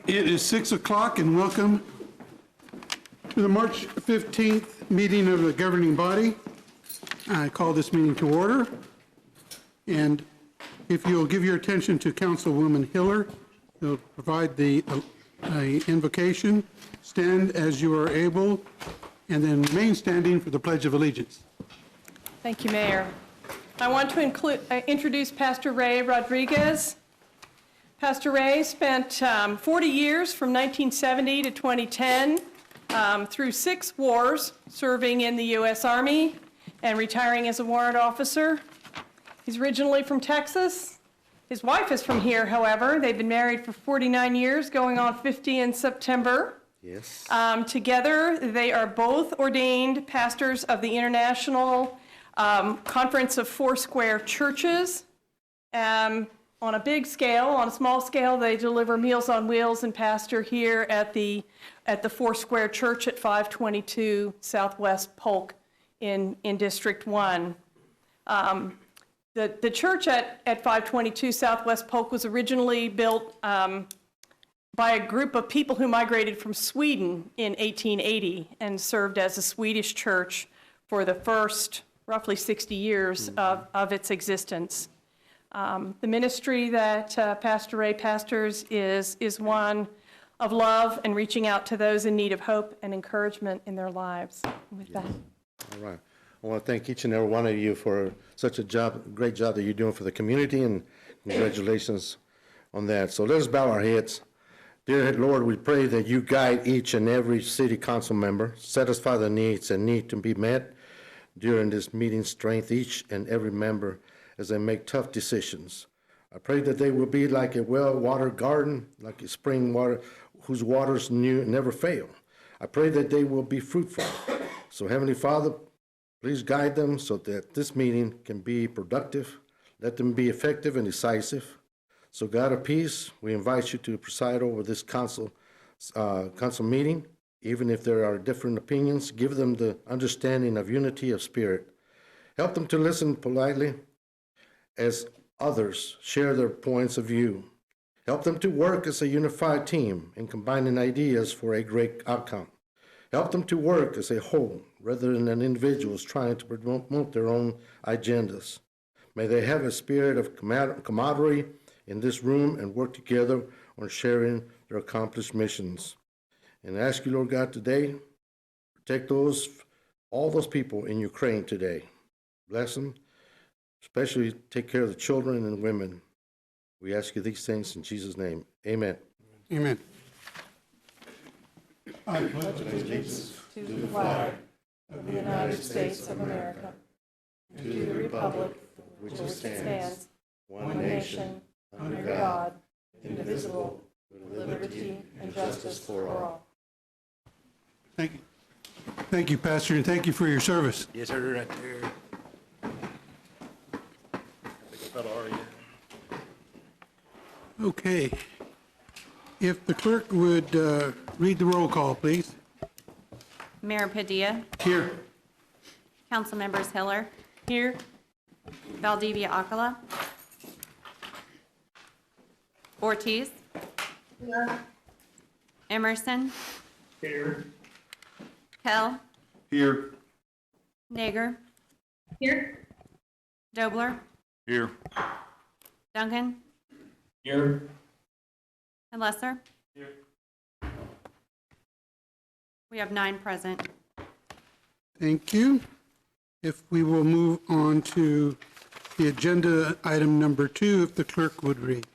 It is 6 o'clock and welcome to the March 15th meeting of the governing body. I call this meeting to order. And if you'll give your attention to Councilwoman Hiller, who'll provide the invocation, stand as you are able, and then remain standing for the Pledge of Allegiance. Thank you, Mayor. I want to introduce Pastor Ray Rodriguez. Pastor Ray spent 40 years from 1970 to 2010 through 6 wars, serving in the U.S. Army and retiring as a warrant officer. He's originally from Texas. His wife is from here, however. They've been married for 49 years, going on 50 in September. Yes. Together, they are both ordained pastors of the International Conference of Foursquare Churches. On a big scale, on a small scale, they deliver Meals on Wheels and pastor here at the Foursquare Church at 522 Southwest Polk in District 1. The church at 522 Southwest Polk was originally built by a group of people who migrated from Sweden in 1880 and served as a Swedish church for the first roughly 60 years of its existence. The ministry that Pastor Ray pastors is one of love and reaching out to those in need of hope and encouragement in their lives. With that. All right. I want to thank each and every one of you for such a great job that you're doing for the community, and congratulations on that. So let us bow our heads. Dear Lord, we pray that you guide each and every city council member, satisfy the needs that need to be met during this meeting, strengthen each and every member as they make tough decisions. I pray that they will be like a well-watered garden, like a spring water whose waters never fail. I pray that they will be fruitful. So Heavenly Father, please guide them so that this meeting can be productive. Let them be effective and decisive. So God of peace, we invite you to preside over this council meeting. Even if there are different opinions, give them the understanding of unity of spirit. Help them to listen politely as others share their points of view. Help them to work as a unified team in combining ideas for a great outcome. Help them to work as a whole rather than individuals trying to promote their own agendas. May they have a spirit of camaraderie in this room and work together on sharing their accomplished missions. And I ask you, Lord God, today, protect all those people in Ukraine today. Bless them. Especially take care of the children and women. We ask you these things in Jesus' name. Amen. Amen. I pledge allegiance to the flag of the United States of America, and to the republic for which it stands, one nation, under God, indivisible, with liberty and justice for all. Thank you. Thank you, Pastor, and thank you for your service. Yes, sir, right there. Okay. If the clerk would read the roll call, please. Mayor Padilla, Here. Council Members Hiller, Here, Valdivia Acala, Ortiz, Emerson, Here. Kell, Here. Nager, here, Dobler, Here. Duncan, Here. and Lesser. Here. We have 9 present. Thank you. If we will move on to the agenda item number 2, if the clerk would read.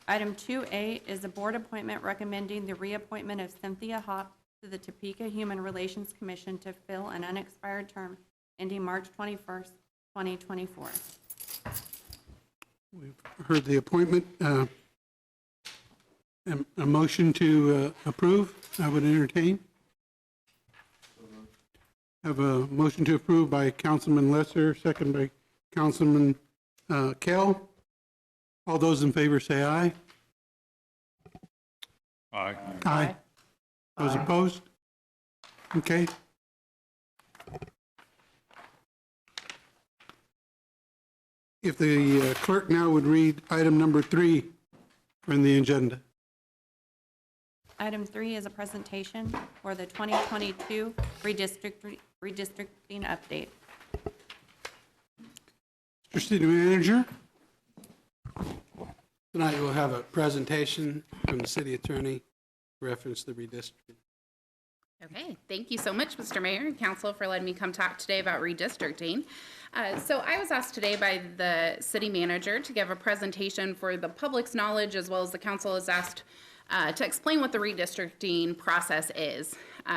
Item 2A is a board appointment recommending the reappointment of Cynthia Hopp to the Topeka Human Relations Commission to fill an unexpired term ending March 21st, 2024. We've heard the appointment. A motion to approve, I would entertain. Have a motion to approve by Councilman Lesser, second by Councilman Kell. All those in favor say aye. Aye. Aye. Those opposed? Okay. if the clerk now would read item number 3 from the agenda. Item 3 is a presentation for the 2022 redistricting update. Mr. City Manager? Tonight we'll have a presentation from the city attorney reference the redistricting. Okay, thank you so much, Mr. Mayor and Council, for letting me come talk today about redistricting. So I was asked today by the city manager to give a presentation for the public's knowledge, as well as the council is asked to explain what the redistricting process is.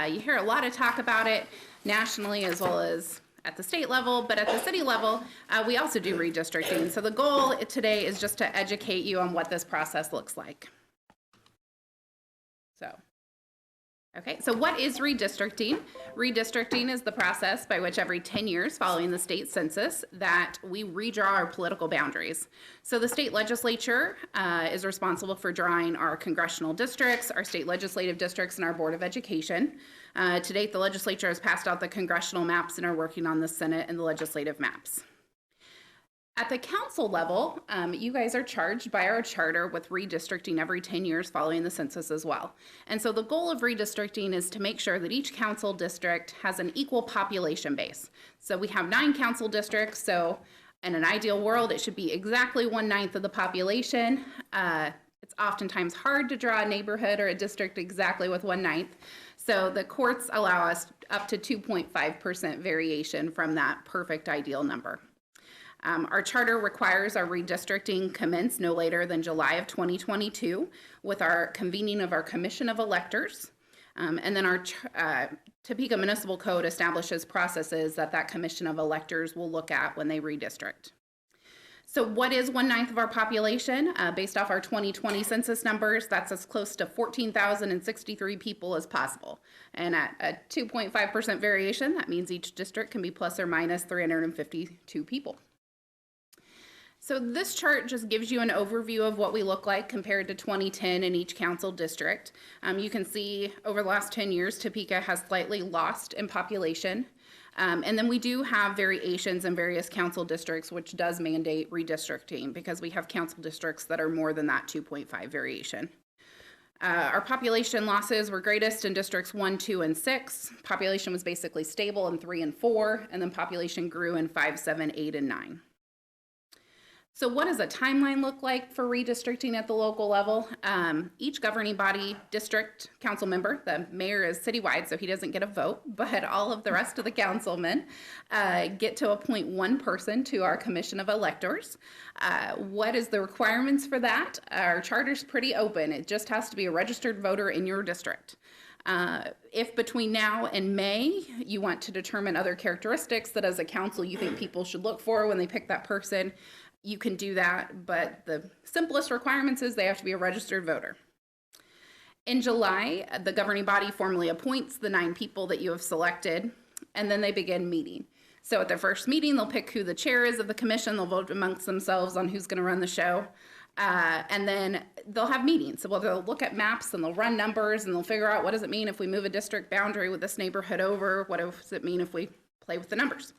You hear a lot of talk about it nationally as well as at the state level, but at the city level, we also do redistricting. So the goal today is just to educate you on what this process looks like. Okay, so what is redistricting? Redistricting is the process by which every 10 years following the state census that we redraw our political boundaries. So the state legislature is responsible for drawing our congressional districts, our state legislative districts, and our Board of Education. To date, the legislature has passed out the congressional maps and are working on the Senate and the legislative maps. At the council level, you guys are charged by our charter with redistricting every 10 years following the census as well. And so the goal of redistricting is to make sure that each council district has an equal population base. So we have 9 council districts, so in an ideal world, it should be exactly 1/9 of the population. It's oftentimes hard to draw a neighborhood or a district exactly with 1/9. So the courts allow us up to 2.5% variation from that perfect ideal number. Our charter requires our redistricting commence no later than July of 2022 with our convening of our Commission of Electors. And then our Topeka Municipal Code establishes processes that Commission of Electors will look at when they redistrict. So what is 1/9 of our population? Based off our 2020 census numbers, that's as close to 14,063 people as possible. And at a 2.5% variation, that means each district can be plus or minus 352 people. So this chart just gives you an overview of what we look like compared to 2010 in each council district. You can see over the last 10 years, Topeka has slightly lost in population. And then we do have variations in various council districts, which does mandate redistricting because we have council districts that are more than that 2.5 variation. Our population losses were greatest in districts 1, 2, and 6. Population was basically stable in 3 and 4, and then population grew in 5, 7, 8, and 9. So what does a timeline look like for redistricting at the local level? Each governing body district council member, the mayor is citywide, so he doesn't get a vote, but all of the rest of the councilmen get to appoint one person to our Commission of Electors. What is the requirements for that? Our charter's pretty open. It just has to be a registered voter in your district. If between now and May you want to determine other characteristics that as a council you think people should look for when they pick that person, you can do that, but the simplest requirements is they have to be a registered voter. In July, the governing body formally appoints the 9 people that you have selected, and then they begin meeting. So at their first meeting, they'll pick who the chair is of the commission, they'll vote amongst themselves on who's gonna run the show, and then they'll have meetings. So they'll look at maps and they'll run numbers and they'll figure out what does it mean if we move a district boundary with this neighborhood over, what does it mean if we play with the numbers.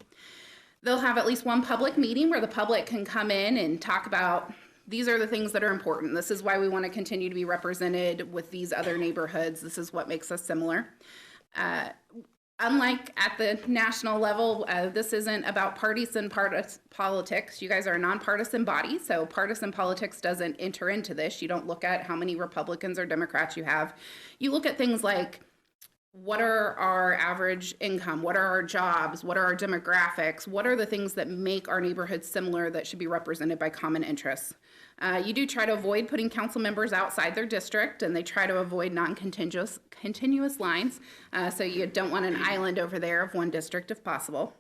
They'll have at least one public meeting where the public can come in and talk about these are the things that are important. This is why we want to continue to be represented with these other neighborhoods. This is what makes us similar. Unlike at the national level, this isn't about partisan politics. You guys are a nonpartisan body, so partisan politics doesn't enter into this. You don't look at how many Republicans or Democrats you have. You look at things like what are our average income? What are our jobs? What are our demographics? What are the things that make our neighborhoods similar that should be represented by common interests? You do try to avoid putting council members outside their district, and they try to avoid continuous lines, so you don't want an island over there of one district if possible.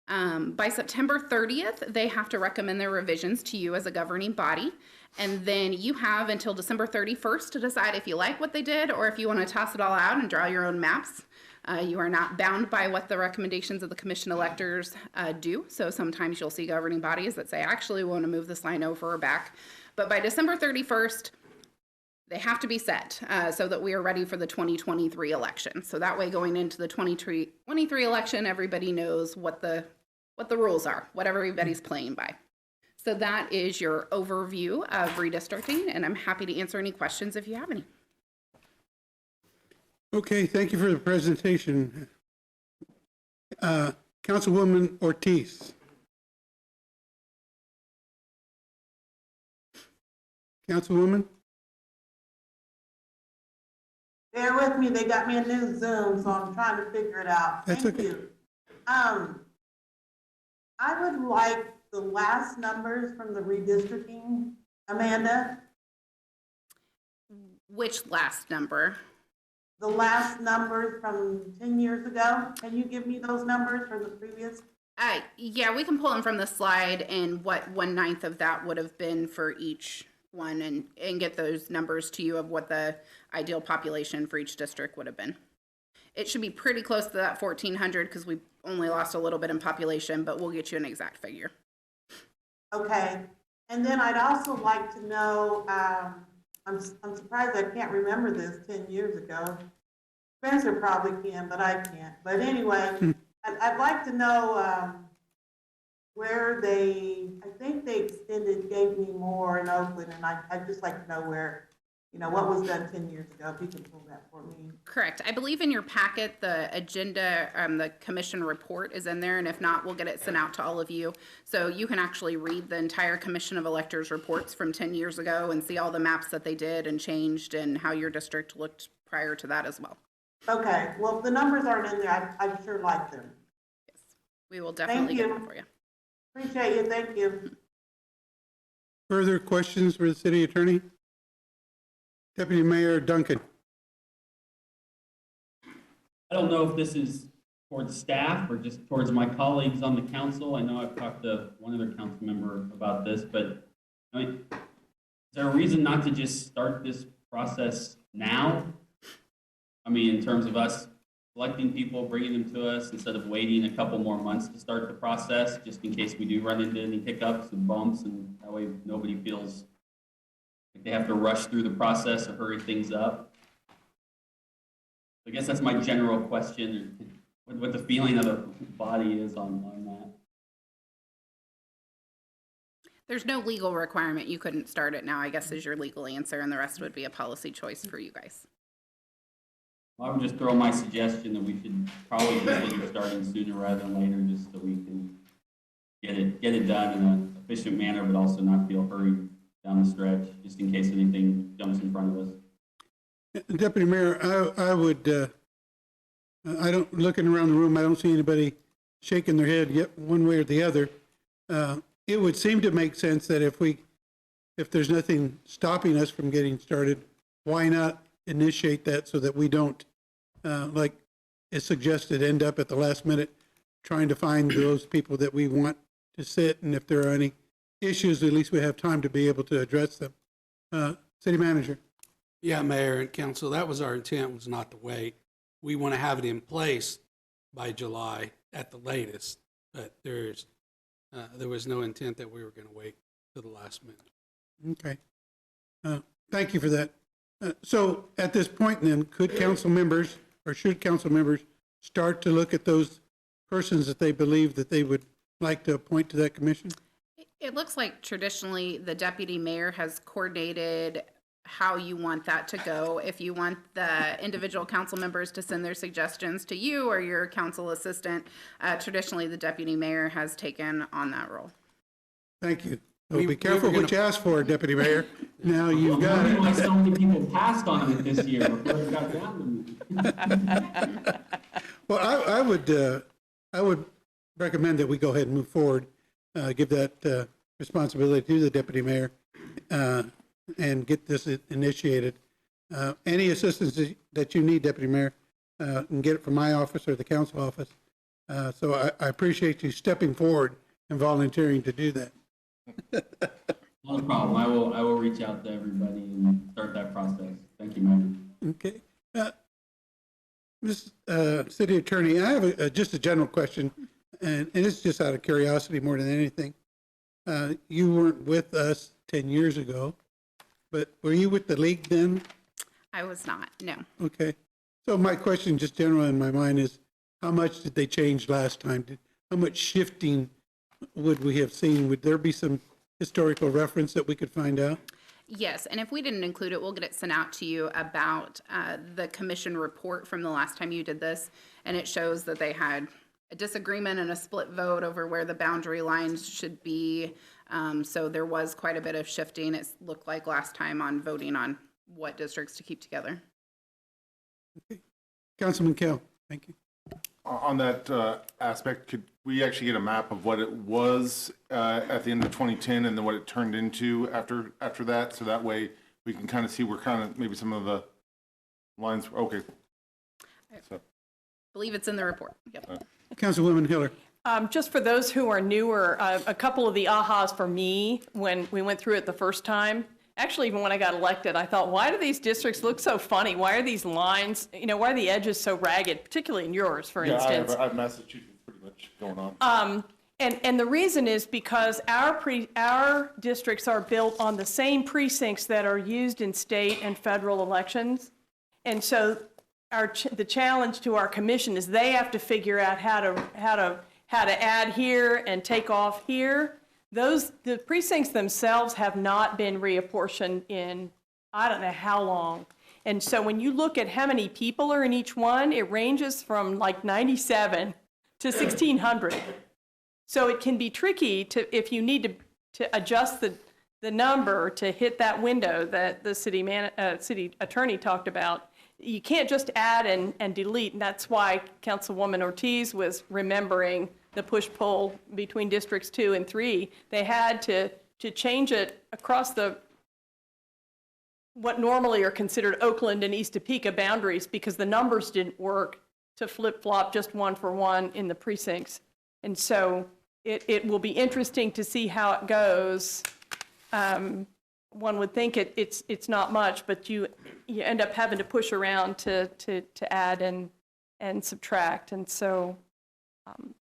By September 30th, they have to recommend their revisions to you as a governing body, and then you have until December 31st to decide if you like what they did or if you want to toss it all out and draw your own maps. You are not bound by what the recommendations of the commission electors do, so sometimes you'll see governing bodies that say, actually, we want to move this line over or back. But by December 31st, they have to be set so that we are ready for the 2023 election. So that way, going into the 2023 election, everybody knows what the rules are, what everybody's playing by. So that is your overview of redistricting, and I'm happy to answer any questions if you have any. Okay, thank you for the presentation. Councilwoman Ortiz. Councilwoman? Bear with me, they got me a new Zoom, so I'm trying to figure it out. That's Thank okay. you. I would like the last numbers from the redistricting, Amanda. Which last number? The last numbers from 10 years ago. Can you give me those numbers from the previous? Yeah, we can pull them from the slide and what 1/9 of that would have been for each one and get those numbers to you of what the ideal population for each district would have been. It should be pretty close to that 1,400 because we only lost a little bit in population, but we'll get you an exact figure. Okay. And then I'd also like to know, I'm surprised I can't remember this 10 years ago. Spencer probably can, but I can't. But anyway, I'd like to know where I think they gave me more in Oakland, and I'd just like to know where, what was done 10 years ago, if you can pull that for me. Correct. I believe in your packet, the agenda, the commission report is in there, and if not, we'll get it sent out to all of you. So you can actually read the entire Commission of Electors reports from 10 years ago and see all the maps that they did and changed and how your district looked prior to that as well. Okay, well, if the numbers aren't in there, I'd sure like them. Yes, we will definitely get you. them for you. Appreciate you, thank you. Further questions for the city attorney? Deputy Mayor Duncan. I don't know if this is towards staff or just towards my colleagues on the council. I know I've talked to one other council member about this, but I mean, is there a reason not to just start this process now? I mean, in terms of us selecting people, bringing them to us, instead of waiting a couple more months to start the process, just in case we do run into any hiccups and bumps, and that way nobody feels like they have to rush through the process or hurry things up. I guess that's my general question, what the feeling of the body is on that. There's no legal requirement. You couldn't start it now, I guess, is your legal answer, and the rest would be a policy choice for you guys. I would just throw my suggestion that we should probably consider starting sooner rather than later, just so we can get it done in an efficient manner, but also not feel hurried down the stretch, just in case anything jumps in front of us. Deputy Mayor, I would, I don't, looking around the room, I don't see anybody shaking their head yet one way or the other. It would seem to make sense that if there's nothing stopping us from getting started, why not initiate that so that we don't, like is suggested, end up at the last minute trying to find those people that we want to sit, and if there are any issues, at least we have time to be able to address them. City Manager. Yeah, Mayor and Council, that was our intent, was not to wait. We want to have it in place by July at the latest, but there was no intent that we were going to wait to the last minute. Okay. Thank you for that. So at this point then, could council members, or should council members start to look at those persons that they believe that they would like to appoint to that commission? It looks like traditionally the deputy mayor has coordinated how you want that to go. If you want the individual council members to send their suggestions to you or your council assistant, traditionally the deputy mayor has taken on that role. Thank you. So We be careful were what you ask for, Deputy Mayor. Now you've got I'm wondering why it. so many people passed on it this year before it got down to me. Well, I would recommend that we go ahead and move forward, give that responsibility to the Deputy Mayor, and get this initiated. Any assistance that you need, Deputy Mayor, and get it from my office or the council office. So I appreciate you stepping forward and volunteering to do that. Not a problem. I will reach out to everybody and start that process. Thank you, Mayor. Okay. Ms. City Attorney, I have just a general question, and it's just out of curiosity more than anything. You weren't with us 10 years ago, but were you with the league then? I was not, no. Okay. So my question, just general in my mind, is how much did they change last time? How much shifting would we have seen? Would there be some historical reference that we could find out? Yes, and if we didn't include it, we'll get it sent out to you about the commission report from the last time you did this. And it shows that they had a disagreement and a split vote over where the boundary lines should be. So there was quite a bit of shifting, it looked like last time, on voting on what districts to keep together. Councilman Kell, thank you. On that aspect, could we actually get a map of what it was at the end of 2010 and then what it turned into after that? So that way we can kind of see where kind of maybe some of the lines, okay. So, Believe it's in the report. Yep. Councilwoman Hiller. Just for those who are newer, a couple of the ahas for me when we went through it the first time, actually even when I got elected, I thought, why do these districts look so funny? Why are these lines, why are the edges so ragged, particularly in yours, for instance? I have Massachusetts pretty much going on. And the reason is because our districts are built on the same precincts that are used in state and federal elections. And so the challenge to our commission is they have to figure out how to add here and take off here. The precincts themselves have not been reapportioned in, I don't know how long. And so when you look at how many people are in each one, it ranges from like 97 to 1,600. So it can be tricky if you need to adjust the number to hit that window that the city attorney talked about. You can't just add and delete, and that's why Councilwoman Ortiz was remembering the push-pull between districts 2 and 3. They had to change it across what normally are considered Oakland and East Topeka boundaries because the numbers didn't work to flip-flop just one for one in the precincts. And so it will be interesting to see how it goes. One would think it's not much, but you end up having to push around to add and subtract. And so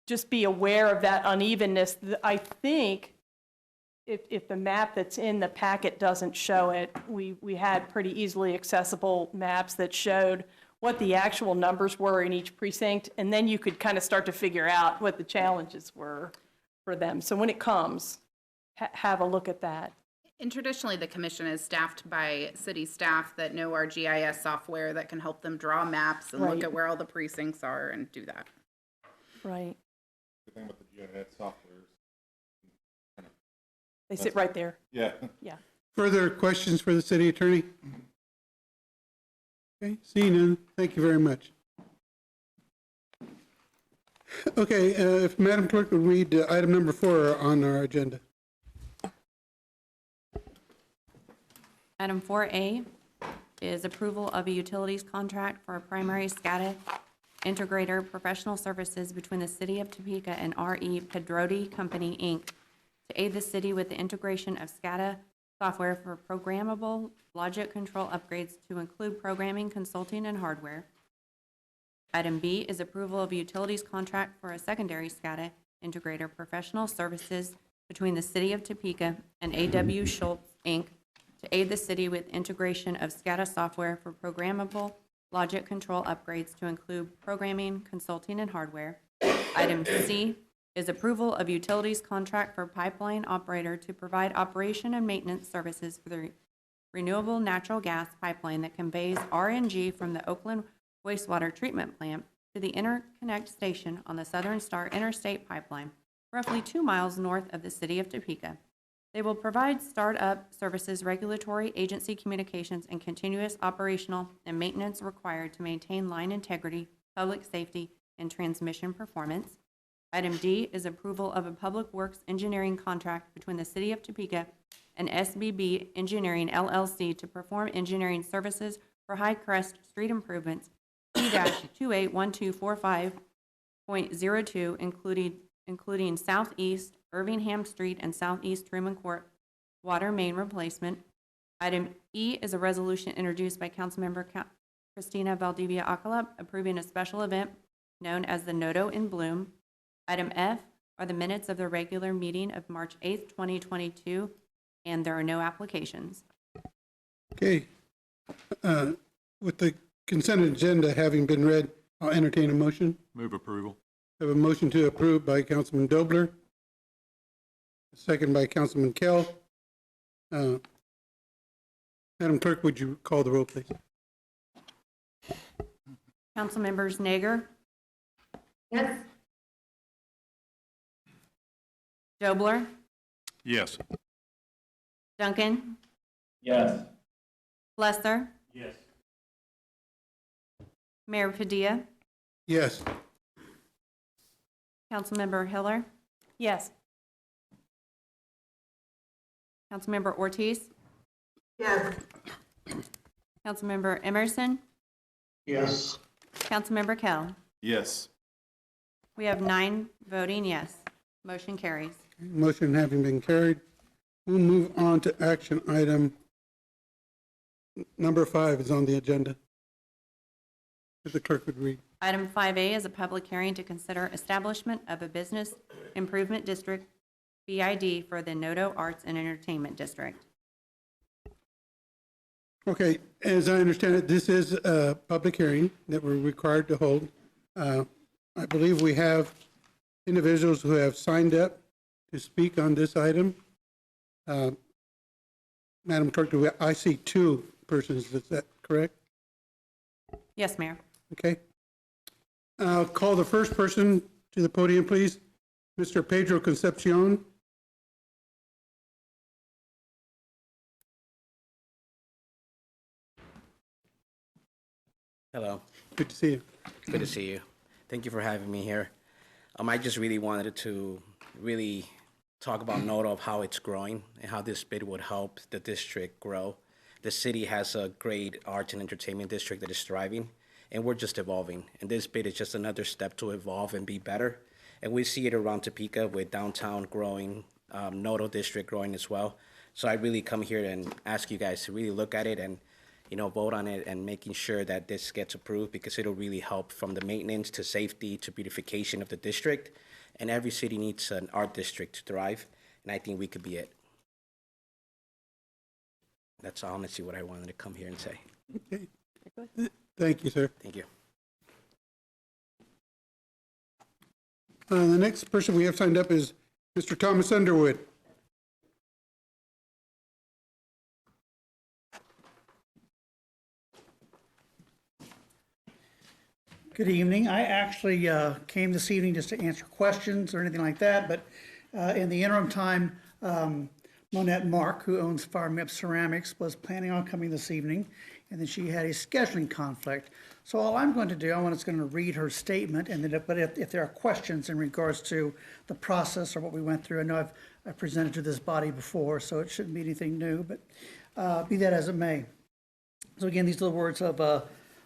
just be aware of that unevenness. I think if the map that's in the packet doesn't show it, we had pretty easily accessible maps that showed what the actual numbers were in each precinct, and then you could kind of start to figure out what the challenges were for them. So when it comes, have a look at that. And traditionally, the commission is staffed by city staff that know our GIS software that can help them draw maps and look Right. at where all the precincts are and do that. Right. The thing about the GIS software is, They sit right there. yeah. Yeah. Further questions for the city attorney? Okay, seeing none, thank you very much. Okay, if Madam Clerk would read item number 4 on our agenda. Item 4A is approval of a utilities contract for a primary SCADA integrator professional services between the City of Topeka and R.E. Pedrotti Company, Inc. to aid the city with the integration of SCADA software for programmable logic control upgrades to include programming, consulting, and hardware. Item B is approval of a utilities contract for a secondary SCADA integrator professional services between the City of Topeka and A.W. Schultz, Inc. to aid the city with integration of SCADA software for programmable logic control upgrades to include programming, consulting, and hardware. Item C is approval of utilities contract for pipeline operator to provide operation and maintenance services for the renewable natural gas pipeline that conveys RNG from the Oakland wastewater treatment plant to the interconnect station on the Southern Star Interstate Pipeline, roughly 2 miles north of the City of Topeka. They will provide startup services, regulatory agency communications, and continuous operational and maintenance required to maintain line integrity, public safety, and transmission performance. Item D is approval of a public works engineering contract between the City of Topeka and SBB Engineering LLC to perform engineering services for High Crest Street improvements, P-281245.02, including Southeast Irvingham Street and Southeast Truman Court water main replacement. Item E is a resolution introduced by Councilmember Christina Valdivia Acala approving a special event known as the Noto in Bloom. Item F are the minutes of the regular meeting of March 8th, 2022, and there are no applications. Okay, with the consent agenda having been read, I'll entertain a motion. Move approval. I have a motion to approve by Councilman Dobler. second by Councilman Kell. Madam Clerk, would you call the roll, please? Councilmembers Nager? Yes. Dobler? Yes. Duncan? Yes. Lesser? Yes. Mayor Padilla? Yes. Councilmember Hiller? Yes. Councilmember Ortiz? Yes. Councilmember Emerson? Yes. Councilmember Kell? Yes. We have 9 voting yes. Motion carries. Motion having been carried, we'll move on to action item number 5 is on the agenda. If the clerk would read. Item 5A is a public hearing to consider establishment of a business improvement district, BID, for the Noto Arts and Entertainment District. Okay, as I understand it, this is a public hearing that we're required to hold. I believe we have individuals who have signed up to speak on this item. Madam Clerk, I see 2 persons, is that correct? Yes, Mayor. Okay. I'll call the first person to the podium, please. Mr. Pedro Concepcion. Hello. Good to see you. Good to see you. Thank you for having me here. I just really wanted to really talk about Noto, of how it's growing and how this bid would help the district grow. The city has a great arts and entertainment district that is thriving, and we're just evolving. And this bid is just another step to evolve and be better. And we see it around Topeka with downtown growing, Noto district growing as well. So I really come here and ask you guys to really look at it and, you know, vote on it and making sure that this gets approved, because it'll really help from the maintenance to safety to beautification of the district. And every city needs an art district to thrive, and I think we could be it. That's honestly what I wanted to come here and say. Okay. Thank you, sir. Thank you. The next person we have signed up is Mr. Thomas Underwood. Good evening. I actually came this evening just to answer questions or anything like that, but in the interim time, Monette Mark, who owns Farm Up Ceramics, was planning on coming this evening, and then she had a scheduling conflict. So all I'm going to do, I'm just going to read her statement, and then if there are questions in regards to the process or what we went through, I know I've presented to this body before, so it shouldn't be anything new, but be that as it may. So again, these are the words of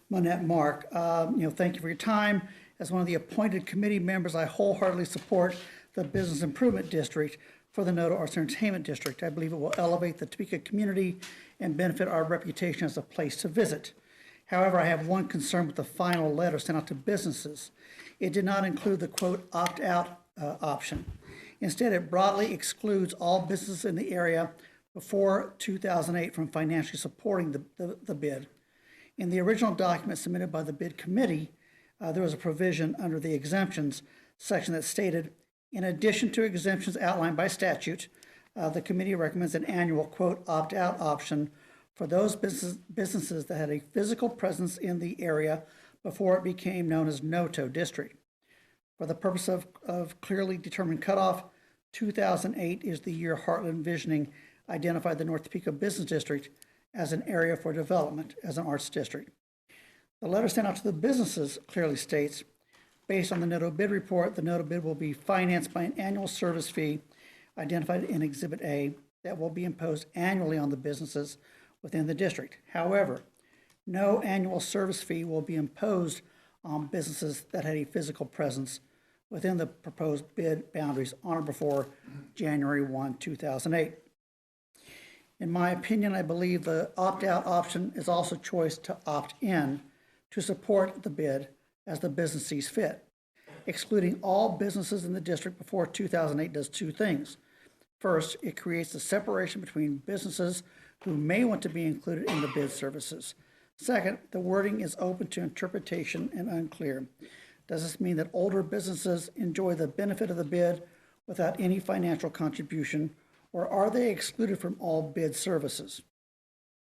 Monette Mark. Thank you for your time. As one of the appointed committee members, I wholeheartedly support the Business Improvement District for the Noto Arts and Entertainment District. I believe it will elevate the Topeka community and benefit our reputation as a place to visit. However, I have one concern with the final letter sent out to businesses. It did not include the quote opt-out option. Instead, it broadly excludes all businesses in the area before 2008 from financially supporting the bid. In the original document submitted by the bid committee, there was a provision under the exemptions section that stated, in addition to exemptions outlined by statute, the committee recommends an annual, quote, opt-out option for those businesses that had a physical presence in the area before it became known as Noto District. For the purpose of clearly determined cutoff, 2008 is the year Heartland Visioning identified the North Topeka Business District as an area for development as an arts district. The letter sent out to the businesses clearly states, based on the Noto bid report, the Noto bid will be financed by an annual service fee identified in Exhibit A that will be imposed annually on the businesses within the district. However, no annual service fee will be imposed on businesses that had a physical presence within the proposed bid boundaries on or before January 1, 2008. In my opinion, I believe the opt-out option is also a choice to opt in to support the bid as the business sees fit. Excluding all businesses in the district before 2008 does 2 things. First, it creates a separation between businesses who may want to be included in the bid services. Second, the wording is open to interpretation and unclear. Does this mean that older businesses enjoy the benefit of the bid, without any financial contribution, or are they excluded from all bid services?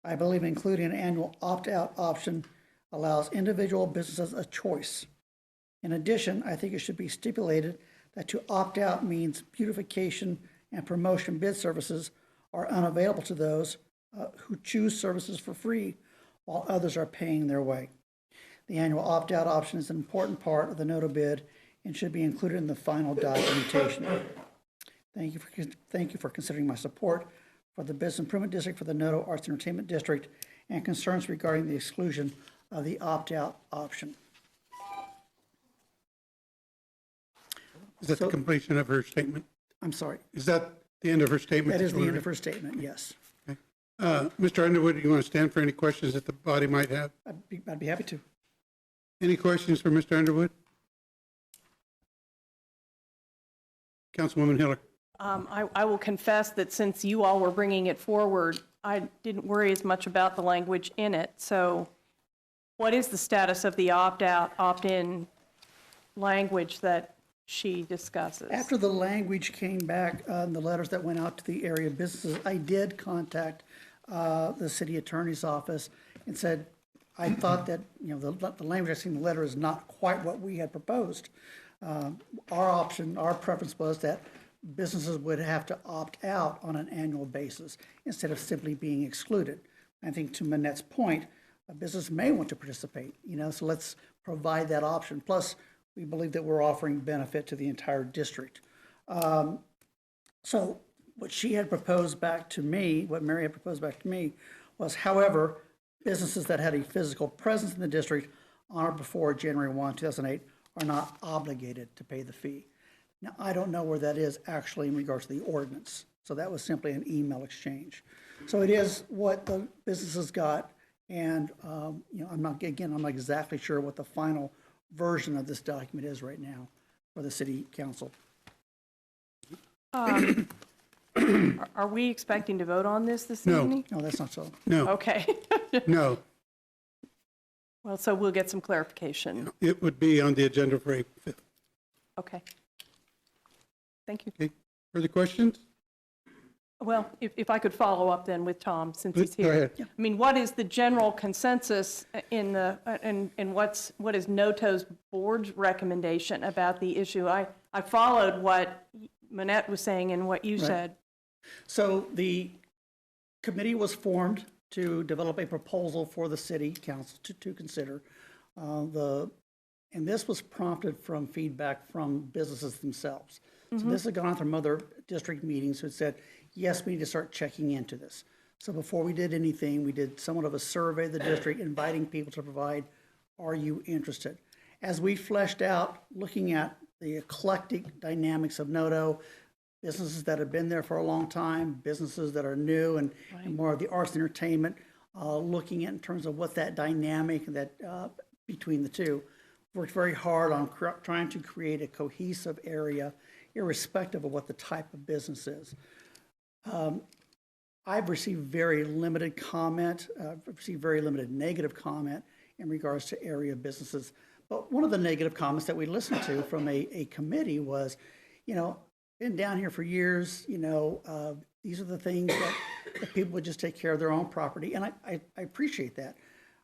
I believe including an annual opt-out option allows individual businesses a choice. In addition, I think it should be stipulated that to opt out means beautification and promotion bid services are unavailable to those who choose services for free while others are paying their way. The annual opt-out option is an important part of the NOTO bid and should be included in the final documentation. Thank you for considering my support for the Business Improvement District for the NOTO Arts Entertainment District and concerns regarding the exclusion of the opt-out option. Is that the completion of her statement? I'm sorry. Is that the end of her statement? That is the end of her statement, yes. Okay. Mr. Underwood, do you want to stand for any questions that the body might have? I'd be happy to. Any questions for Mr. Underwood? Councilwoman Hiller. I will confess that since you all were bringing it forward, I didn't worry as much about the language in it. So what is the status of the opt-out, opt-in language that she discusses? After the language came back, the letters that went out to the area businesses, I did contact the city attorney's office and said, I thought that, the language I see in the letter is not quite what we had proposed. Our preference was that businesses would have to opt out on an annual basis instead of simply being excluded. I think to Manette's point, a business may want to participate, so let's provide that option. Plus, we believe that we're offering benefit to the entire district. So what she had proposed back to me, what Mary had proposed back to me was, however, businesses that had a physical presence in the district on or before January 1, 2008 are not obligated to pay the fee. Now, I don't know where that is actually in regards to the ordinance. So that was simply an email exchange. So it is what the businesses got. And, I'm not exactly sure what the final version of this document is right now for the city council. Are we expecting to vote on this No. evening? No, that's not so. No, Okay. no. Well, so we'll get some clarification. It would be on the agenda for April 5th. Okay. Thank you. Okay. Further questions? Well, if I could follow up then with Tom, since he's Go here. ahead. I mean, what is the general consensus in what is NOTO's board's recommendation about the issue? I followed what Manette was saying and what you said. So the committee was formed to develop a proposal for the city council to consider. And this was prompted from feedback from businesses themselves. So this has gone on from other district meetings who had said, yes, we need to start checking into this. So before we did anything, we did somewhat of a survey of the district, inviting people to provide, are you interested? As we fleshed out, looking at the eclectic dynamics of NOTO, businesses that have been there for a long time, businesses that are new and more of the arts and entertainment, looking at in terms of what that dynamic that between the two. Worked very hard on trying to create a cohesive area, irrespective of what the type of business is. I've received very limited comment, received very limited negative comment in regards to area businesses. But one of the negative comments that we listened to from a committee was, been down here for years, these are the things that people would just take care of their own property. And I appreciate that.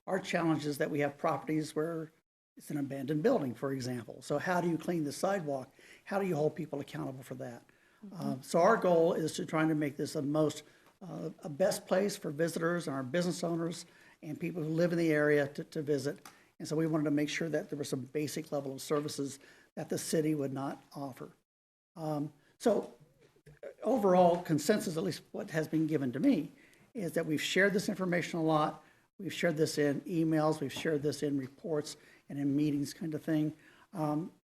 Our challenge is that we have properties where it's an abandoned building, for example. So how do you clean the sidewalk? How do you hold people accountable for that? So our goal is to try to make this a best place for visitors and our business owners and people who live in the area to visit. And so we wanted to make sure that there was some basic level of services that the city would not offer. So overall consensus, at least what has been given to me, is that we've shared this information a lot. We've shared this in emails. We've shared this in reports and in meetings kind of thing.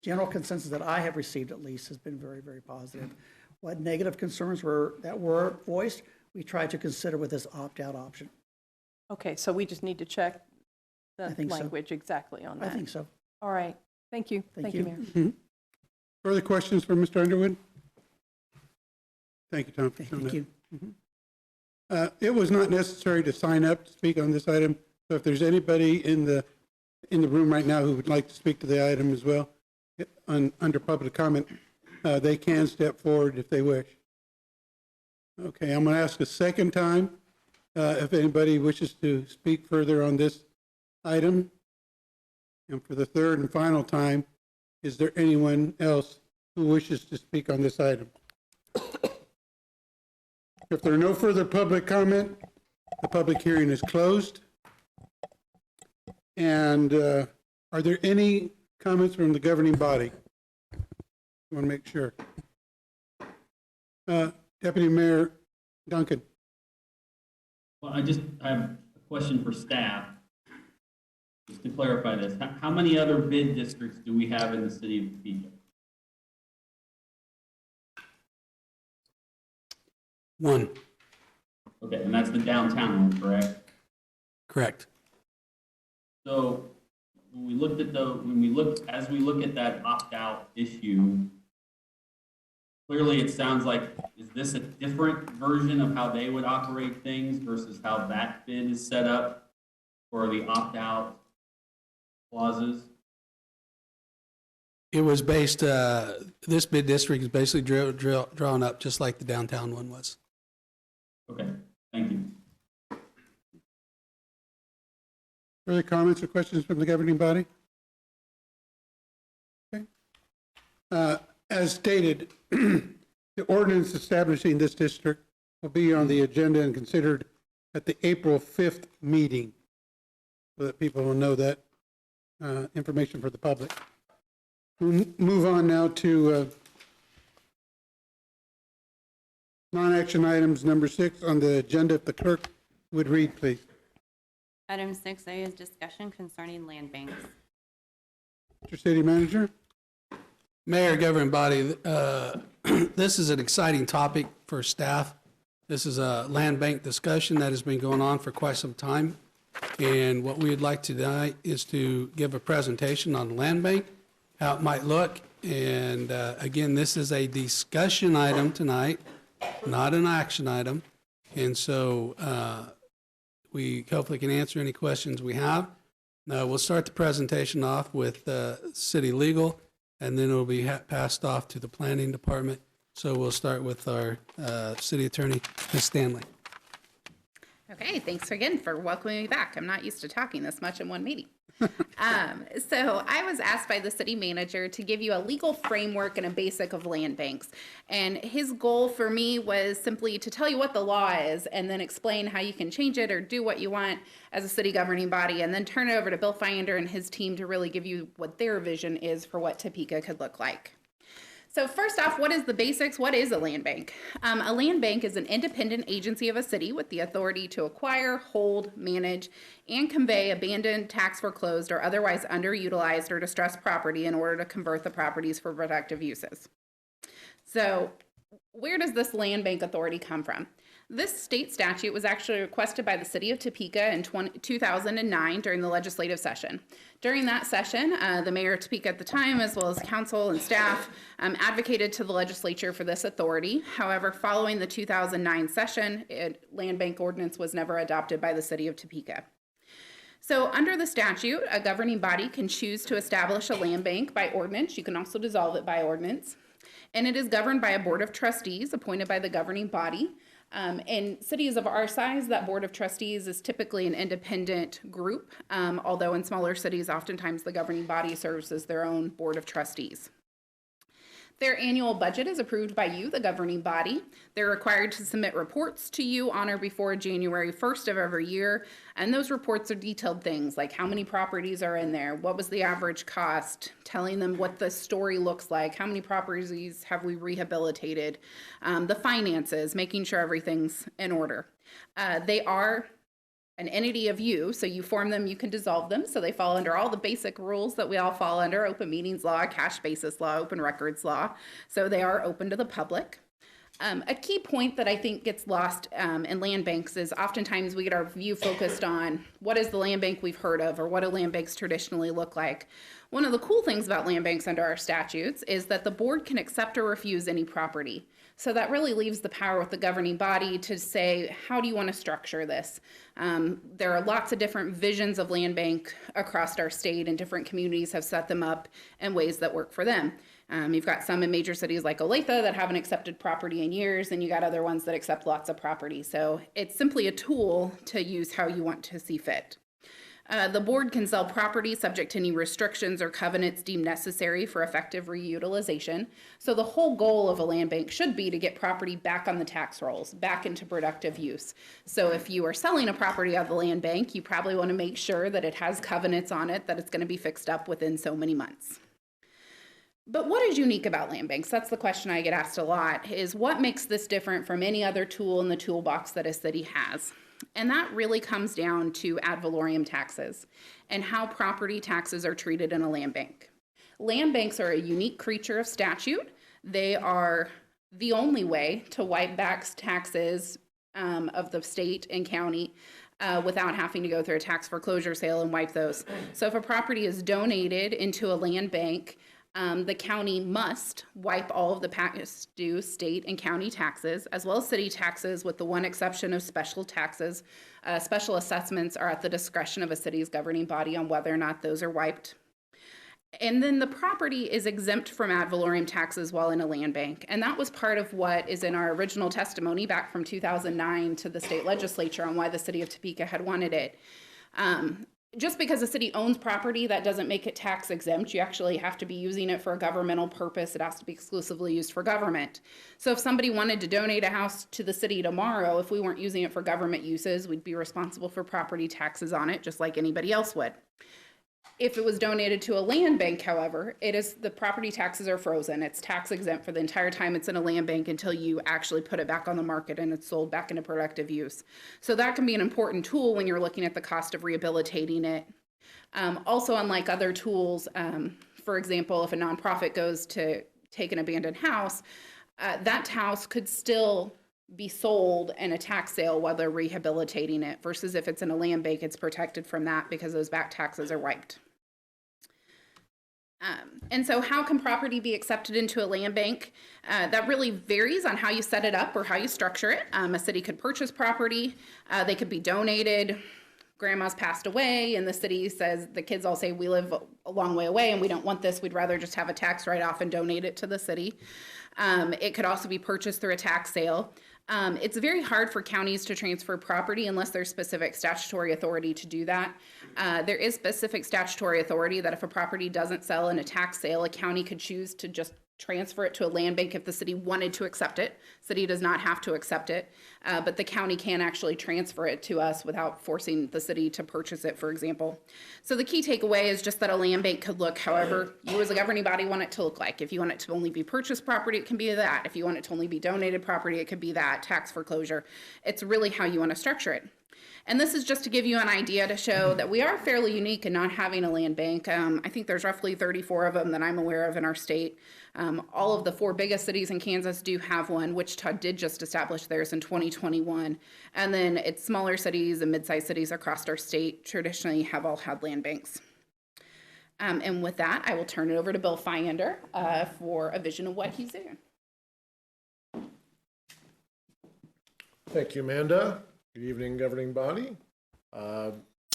General consensus that I have received, at least, has been very, very positive. What negative concerns were voiced, we tried to consider with this opt-out option. Okay, so we just need to check the think so. language exactly on that. I think so. All right. Thank you. Thank you, you. Mayor. Further questions for Mr. Underwood? Thank you, Tom. for showing Thank that. you. It was not necessary to sign up to speak on this item. So if there's anybody in the room right now who would like to speak to the item as well, under public comment, they can step forward if they wish. Okay, I'm going to ask a second time if anybody wishes to speak further on this item. And for the third and final time, is there anyone else who wishes to speak on this item? If there are no further public comment, the public hearing is closed. And are there any comments from the governing body? I want to make sure. Deputy Mayor Duncan. Well, I have a question for staff. Just to clarify this, how many other bid districts do we have in the city of Topeka? One, Okay, and that's the downtown one, correct? correct. So when we look at that opt-out issue, clearly it sounds like, is this a different version of how they would operate things versus how that bid is set up for the opt-out clauses? It was based, this bid district is basically drawn up just like the downtown one was. Okay, thank you. Further comments or questions from the governing body? Okay. As stated, the ordinance establishing this district will be on the agenda and considered at the April 5th meeting, so that people will know that information for the public. We'll move on now to non-action items number 6 on the agenda. If the clerk would read, please. Item 6A is discussion concerning land banks. Mr. City Manager. Mayor, governing body, this is an exciting topic for staff. This is a land bank discussion that has been going on for quite some time. And what we would like tonight is to give a presentation on the land bank, how it might look. And again, this is a discussion item tonight, not an action item. And so we hopefully can answer any questions we have. Now, we'll start the presentation off with city legal, and then it will be passed off to the planning department. So we'll start with our city attorney, Ms. Stanley. Okay, thanks again for welcoming me back. I'm not used to talking this much in one meeting. So I was asked by the city manager to give you a legal framework and a basic of land banks. And his goal for me was simply to tell you what the law is and then explain how you can change it or do what you want as a city governing body, and then turn it over to Bill Finder and his team to really give you what their vision is for what Topeka could look like. So first off, what is the basics? What is a land bank? A land bank is an independent agency of a city with the authority to acquire, hold, manage, and convey abandoned, tax foreclosed, or otherwise underutilized or distressed property in order to convert the properties for productive uses. So where does this land bank authority come from? This state statute was actually requested by the city of Topeka in 2009 during the legislative session. During that session, the mayor of Topeka at the time, as well as council and staff, advocated to the legislature for this authority. However, following the 2009 session, land bank ordinance was never adopted by the city of Topeka. So under the statute, a governing body can choose to establish a land bank by ordinance. You can also dissolve it by ordinance. And it is governed by a board of trustees appointed by the governing body. In cities of our size, that board of trustees is typically an independent group, although in smaller cities, oftentimes the governing body serves as their own board of trustees. Their annual budget is approved by you, the governing body. They're required to submit reports to you on or before January 1st of every year, and those reports are detailed things like how many properties are in there, what was the average cost, telling them what the story looks like, how many properties have we rehabilitated, the finances, making sure everything's in order. They are an entity of you, so you form them, you can dissolve them, so they fall under all the basic rules that we all fall under: open meetings law, cash basis law, open records law, so they are open to the public. A key point that I think gets lost in land banks is oftentimes we get our view focused on what is the land bank we've heard of, or what do land banks traditionally look like. One of the cool things about land banks under our statutes is that the board can accept or refuse any property. So that really leaves the power with the governing body to say, how do you want to structure this? There are lots of different visions of land bank across our state, and different communities have set them up in ways that work for them. You've got some in major cities like Olathe that haven't accepted property in years, and you got other ones that accept lots of property. So it's simply a tool to use how you want to see fit. The board can sell property subject to any restrictions or covenants deemed necessary for effective reutilization. So the whole goal of a land bank should be to get property back on the tax rolls, back into productive use. So if you are selling a property out of the land bank, you probably want to make sure that it has covenants on it, that it's going to be fixed up within so many months. But what is unique about land banks? That's the question I get asked a lot, is what makes this different from any other tool in the toolbox that a city has? And that really comes down to ad valorem taxes and how property taxes are treated in a land bank. Land banks are a unique creature of statute. They are the only way to wipe back taxes of the state and county without having to go through a tax foreclosure sale and wipe those. So if a property is donated into a land bank, the county must wipe all of the past due state and county taxes, as well as city taxes, with the one exception of special taxes. Special assessments are at the discretion of a city's governing body on whether or not those are wiped. And then the property is exempt from ad valorem taxes while in a land bank. And that was part of what is in our original testimony back from 2009 to the state legislature on why the city of Topeka had wanted it. Just because a city owns property, that doesn't make it tax exempt. You actually have to be using it for a governmental purpose. It has to be exclusively used for government. So if somebody wanted to donate a house to the city tomorrow, if we weren't using it for government uses, we'd be responsible for property taxes on it, just like anybody else would. If it was donated to a land bank, however, the property taxes are frozen. It's tax exempt for the entire time it's in a land bank until you actually put it back on the market and it's sold back into productive use. So that can be an important tool when you're looking at the cost of rehabilitating it. Also, unlike other tools, for example, if a nonprofit goes to take an abandoned house, that house could still be sold in a tax sale while they're rehabilitating it, versus if it's in a land bank, it's protected from that because those back taxes are wiped. And so how can property be accepted into a land bank? That really varies on how you set it up or how you structure it. A city could purchase property, they could be donated. Grandma's passed away and the city says, the kids all say, we live a long way away and we don't want this, we'd rather just have a tax write-off and donate it to the city. It could also be purchased through a tax sale. It's very hard for counties to transfer property unless there's specific statutory authority to do that. There is specific statutory authority that if a property doesn't sell in a tax sale, a county could choose to just transfer it to a land bank if the city wanted to accept it. City does not have to accept it, but the county can actually transfer it to us without forcing the city to purchase it, for example. So the key takeaway is just that a land bank could look however you as a governing body want it to look like. If you want it to only be purchased property, it can be that. If you want it to only be donated property, it could be that. Tax foreclosure. It's really how you want to structure it. And this is just to give you an idea to show that we are fairly unique in not having a land bank. I think there's roughly 34 of them that I'm aware of in our state. All of the 4 biggest cities in Kansas do have one. Wichita did just establish theirs in 2021. And then it's smaller cities and mid-sized cities across our state traditionally have all had land banks. And with that, I will turn it over to Bill Fyander for a vision of what he's doing. Thank you, Amanda. Good evening, governing body.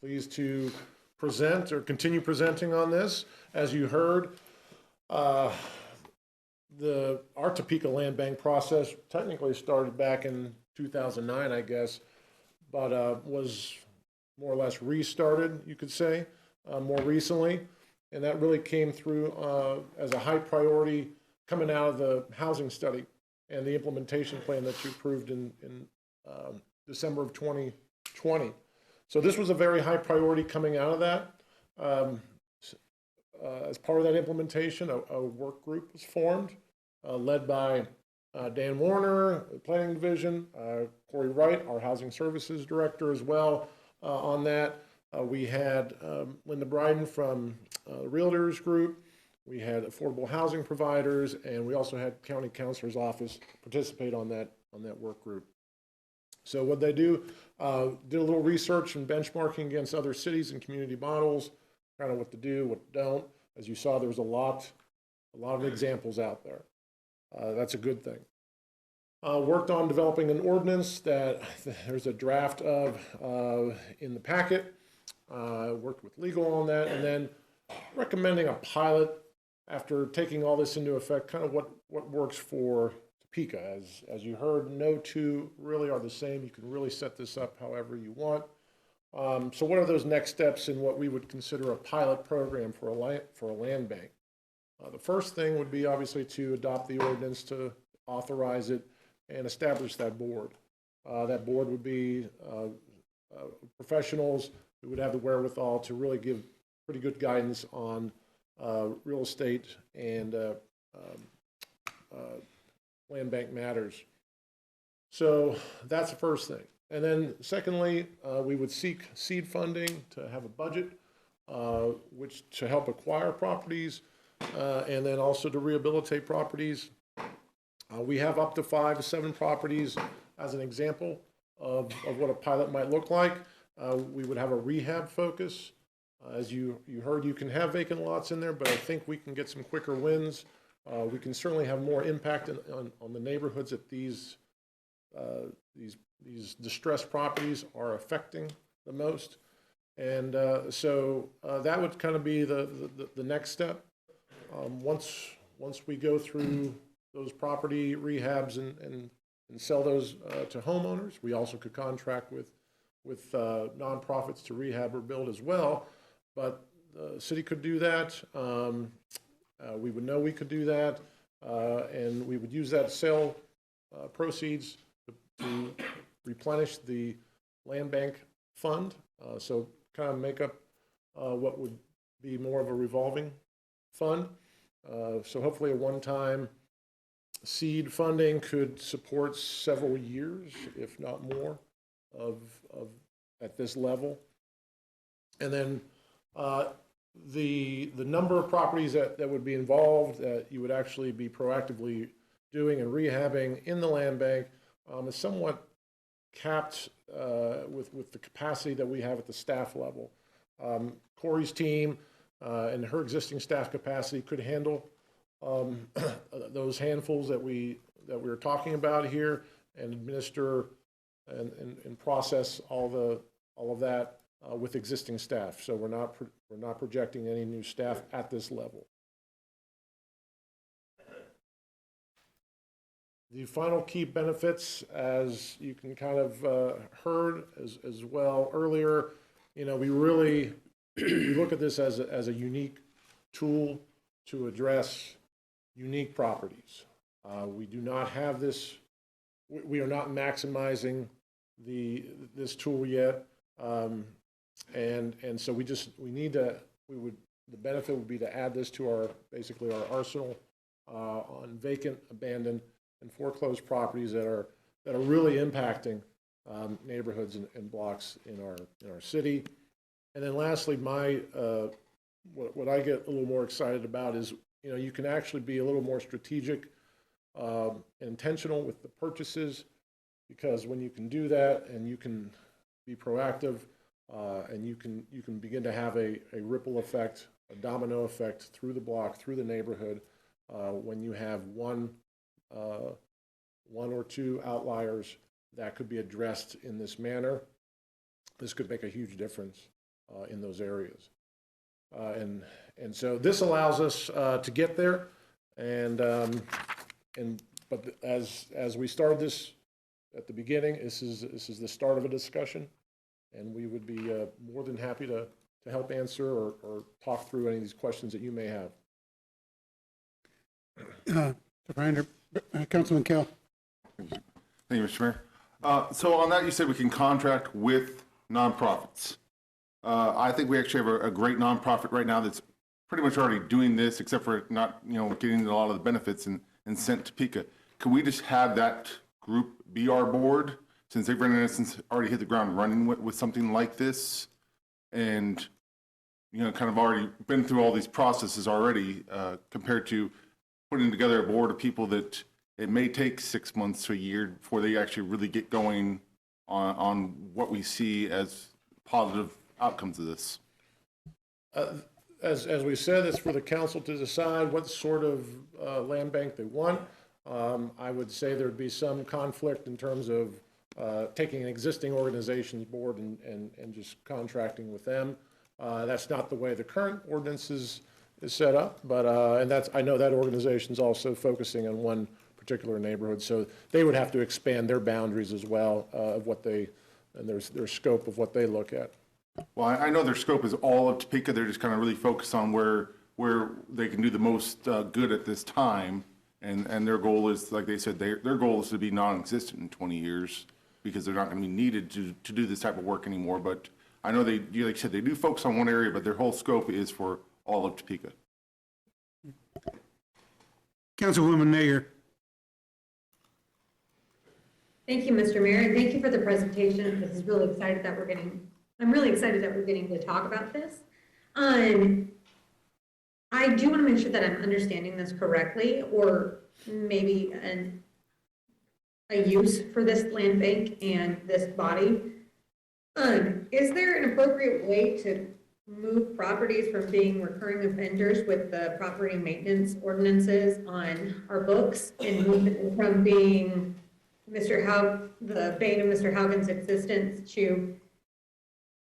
Pleased to present or continue presenting on this. As you heard, our Topeka Land Bank process technically started back in 2009, I guess, but was more or less restarted, you could say, more recently. And that really came through as a high priority coming out of the housing study and the implementation plan that you approved in December of 2020. So this was a very high priority coming out of that. As part of that implementation, a work group was formed, led by Dan Warner, the Planning Division, Corey Wright, our Housing Services Director as well on that. We had Linda Bryden from the Realtors Group. We had affordable housing providers, and we also had County Counselor's Office participate on that work group. So what they do, did a little research and benchmarking against other cities and community models, kind of what to do, what don't. As you saw, there was a lot of examples out there. That's a good thing. Worked on developing an ordinance that there's a draft of in the packet. Worked with legal on that, and then recommending a pilot after taking all this into effect, kind of what works for Topeka. As you heard, no two really are the same. You can really set this up however you want. So what are those next steps in what we would consider a pilot program for a land bank? The first thing would be obviously to adopt the ordinance to authorize it and establish that board. That board would be professionals who would have the wherewithal to really give pretty good guidance on real estate and land bank matters. So that's the first thing. And then secondly, we would seek seed funding to have a budget, which to help acquire properties, and then also to rehabilitate properties. We have up to 5 to 7 properties as an example of what a pilot might look like. We would have a rehab focus. As you heard, you can have vacant lots in there, but I think we can get some quicker wins. We can certainly have more impact on the neighborhoods that these distressed properties are affecting the most. And so that would kind of be the next step. Once we go through those property rehabs and sell those to homeowners, we also could contract with nonprofits to rehab or build as well. But the city could do that. We would know we could do that, and we would use that sale proceeds to replenish the land bank fund. So kind of make up what would be more of a revolving fund. So hopefully a one-time seed funding could support several years, if not more, of at this level. And then the number of properties that would be involved, that you would actually be proactively doing and rehabbing in the land bank is somewhat capped with the capacity that we have at the staff level. Corey's team and her existing staff capacity could handle those handfuls that we're talking about here, and administer and process all of that with existing staff. So we're not projecting any new staff at this level. The final key benefits, as you can kind of heard as well earlier, we really we look at this as a unique tool to address unique properties. We do not have this. We are not maximizing this tool yet, and so the benefit would be to add this to our arsenal on vacant, abandoned, and foreclosed properties that are really impacting neighborhoods and blocks in our city. And then lastly, what I get a little more excited about is you can actually be a little more strategic and intentional with the purchases, because when you can do that and you can be proactive and you can begin to have a ripple effect, a domino effect through the block, through the neighborhood, when you have one or two outliers that could be addressed in this manner, this could make a huge difference in those areas. And so this allows us to get there. But as we started this at the beginning, this is the start of a discussion, and we would be more than happy to help answer or talk through any of these questions that you may have. Councilman Kell. Thank you, Mr. Mayor. So on that, you said we can contract with nonprofits. I think we actually have a great nonprofit right now that's pretty much already doing this, except for not, getting a lot of the benefits and sent to Topeka. Can we just have that group be our board, since they've already hit the ground running with something like this, and kind of already been through all these processes already, compared to putting together a board of people that it may take 6 months to a year before they actually really get going on what we see as positive outcomes of this? As we said, it's for the council to decide what sort of land bank they want. I would say there'd be some conflict in terms of taking an existing organization's board and just contracting with them. That's not the way the current ordinance is is set up, but, and that's, I know that organization's also focusing on one particular neighborhood, so they would have to expand their boundaries as well, of what they, and their scope of what they look at. Well, I know their scope is all of Topeka. They're just kind of really focused on where they can do the most good at this time. And their goal is, like they said, their goal is to be non-existent in 20 years because they're not going to be needed to do this type of work anymore. But I know they, like I said, they do focus on one area, but their whole scope is for all of Topeka. Councilwoman Nager. Thank you, Mr. Mayor, and thank you for the presentation. This is really excited that I'm really excited that we're getting to talk about this. I do want to make sure that I'm understanding this correctly, or maybe a use for this land bank and this body. Is there an appropriate way to move properties from being recurring offenders with the property maintenance ordinances on our books and move it from being the bane of Mr. Haugen's existence to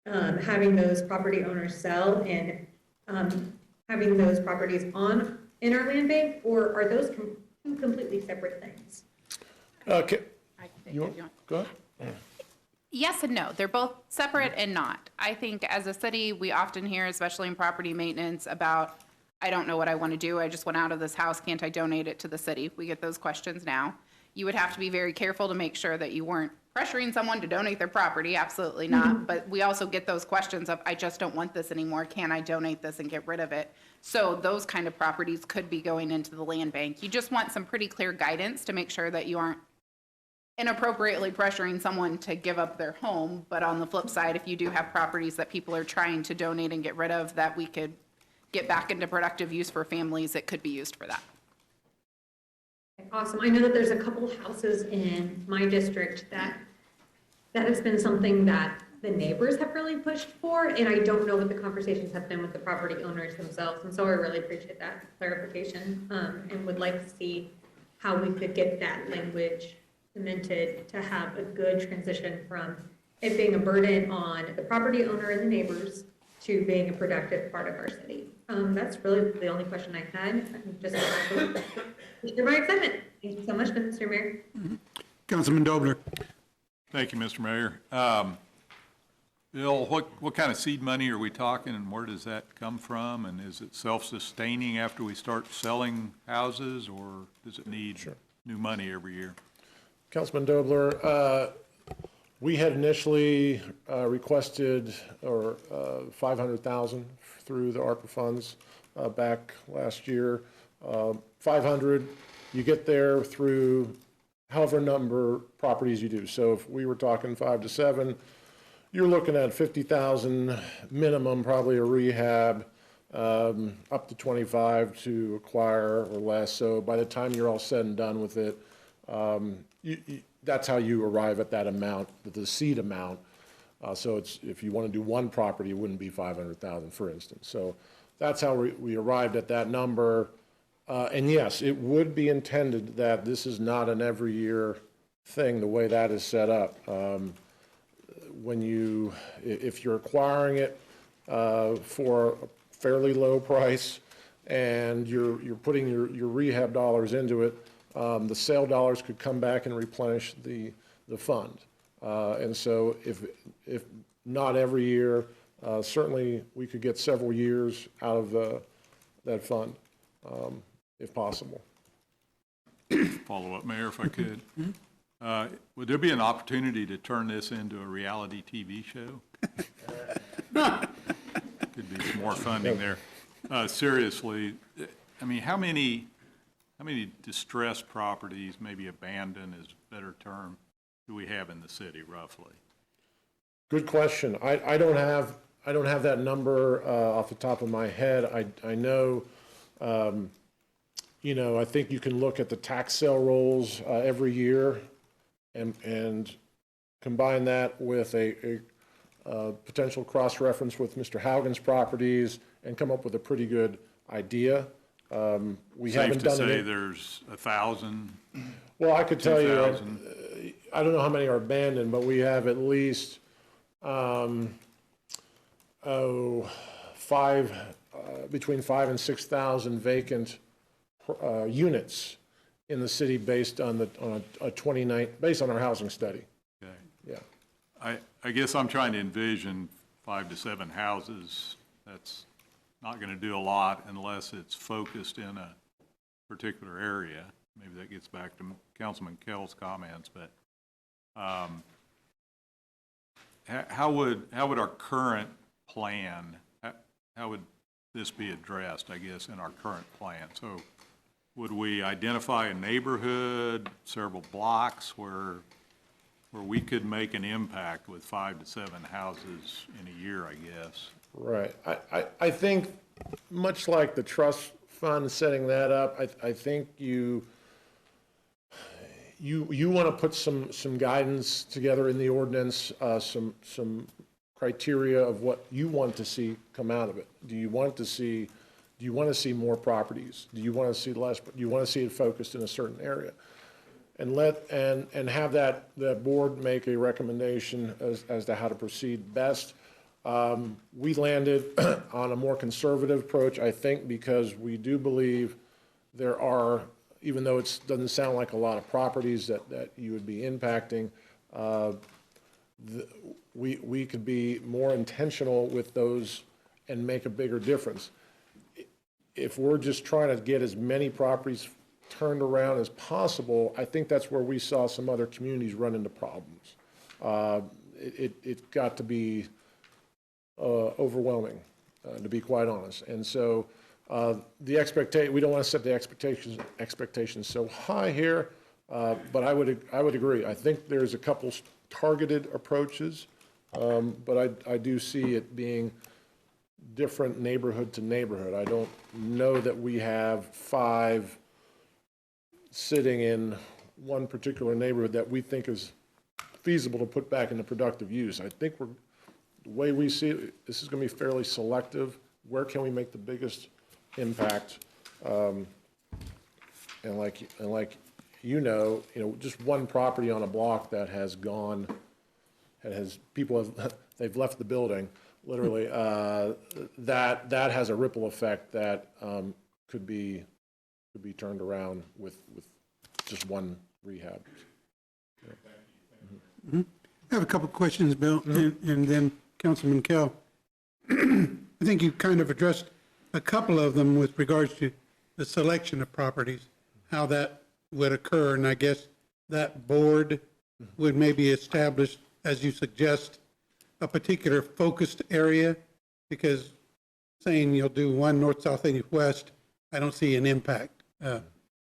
having those property owners sell and having those properties in our land bank, or are those two completely separate things? Okay, I can take you it want, if you want. go ahead. Yes and no. They're both separate and not. I think as a city, we often hear, especially in property maintenance, about, I don't know what I want to do. I just went out of this house. Can't I donate it to the city? We get those questions now. You would have to be very careful to make sure that you weren't pressuring someone to donate their property. Absolutely not. But we also get those questions of, I just don't want this anymore. Can I donate this and get rid of it? So those kind of properties could be going into the land bank. You just want some pretty clear guidance to make sure that you aren't inappropriately pressuring someone to give up their home. But on the flip side, if you do have properties that people are trying to donate and get rid of that we could get back into productive use for families, it could be used for that. Awesome. I know that there's a couple houses in my district that has been something that the neighbors have really pushed for, and I don't know what the conversations have been with the property owners themselves, and so I really appreciate that clarification, and would like to see how we could get that language cemented to have a good transition from it being a burden on the property owner and the neighbors to being a productive part of our city. That's really the only question I had. I'm just share my excitement. Thank you so much, Mr. Mayor. Councilman Dobler. Thank you, Mr. Mayor. Bill, what kind of seed money are we talking, and where does that come from? And is it self-sustaining after we start selling houses, or does it need new money every year? Councilman Dobler, we had initially requested $500,000 through the ARPA funds back last year. 500, you get there through however number properties you do. So if we were talking 5 to 7, you're looking at 50,000 minimum, probably a rehab, up to 25 to acquire or less. So by the time you're all said and done with it, that's how you arrive at that amount, the seed amount. So it's, if you want to do one property, it wouldn't be 500,000, for instance. So that's how we arrived at that number. And yes, it would be intended that this is not an every year thing, the way that is set up. If you're acquiring it for a fairly low price and you're putting your rehab dollars into it, the sale dollars could come back and replenish the fund. And so if not every year, certainly we could get several years out of that fund, if possible. Follow up, Mayor, if I could. Would there be an opportunity to turn this into a reality TV show? Could be some more funding there. Seriously, I mean, how many distressed properties, maybe abandoned is a better term, do we have in the city roughly? Good question. I don't have that number off the top of my head. I know, I think you can look at the tax sale rolls every year and combine that with a potential cross-reference with Mr. Haugen's properties and come up with a pretty good idea. We haven't done Safe to say it. there's 1,000? Well, I could tell you, 2,000? I don't know how many are abandoned, but we have at least, 5 between 5,000 and 6,000 vacant units in the city based on based on our housing study. Okay. Yeah. I guess I'm trying to envision 5 to 7 houses. That's not going to do a lot unless it's focused in a particular area. Maybe that gets back to Councilman Kell's comments, but how would our current plan, how would this be addressed, I guess, in our current plan? So would we identify a neighborhood, several blocks where we could make an impact with 5 to 7 houses in a year, I guess? Right. I think, much like the trust fund setting that up, I think you want to put some guidance together in the ordinance, some criteria of what you want to see come out of it. Do you want to see more properties? Do you want to see less? Do you want to see it focused in a certain area? And have that board make a recommendation as to how to proceed best. We landed on a more conservative approach, I think, because we do believe there are, even though it doesn't sound like a lot of properties that you would be impacting, we could be more intentional with those and make a bigger difference. If we're just trying to get as many properties turned around as possible, I think that's where we saw some other communities run into problems. It got to be overwhelming, to be quite honest. And so we don't want to set the expectations so high here, but I would agree. I think there's a couple targeted approaches, but I do see it being different neighborhood to neighborhood. I don't know that we have 5 sitting in one particular neighborhood that we think is feasible to put back into productive use. I think the way we see it, this is going to be fairly selective. Where can we make the biggest impact? And like just one property on a block that has gone, they've left the building, literally, that has a ripple effect that could be turned around with just one rehab. I have a couple of questions, Bill, and then Councilman Kell. I think you kind of addressed a couple of them with regards to the selection of properties, how that would occur, and I guess that board would maybe establish, as you suggest, a particular focused area, because saying you'll do one north, south, and west, I don't see an impact.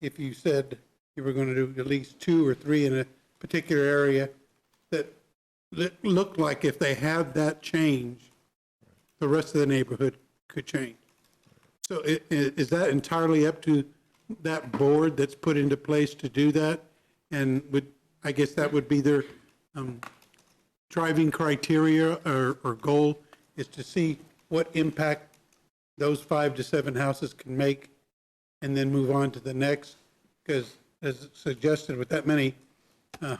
If you said you were going to do at least 2 or 3 in a particular area, that looked like if they had that change, the rest of the neighborhood could change. So is that entirely up to that board that's put into place to do that? And I guess that would be their driving criteria or goal, is to see what impact those 5 to 7 houses can make and then move on to the next. Because as suggested, with that many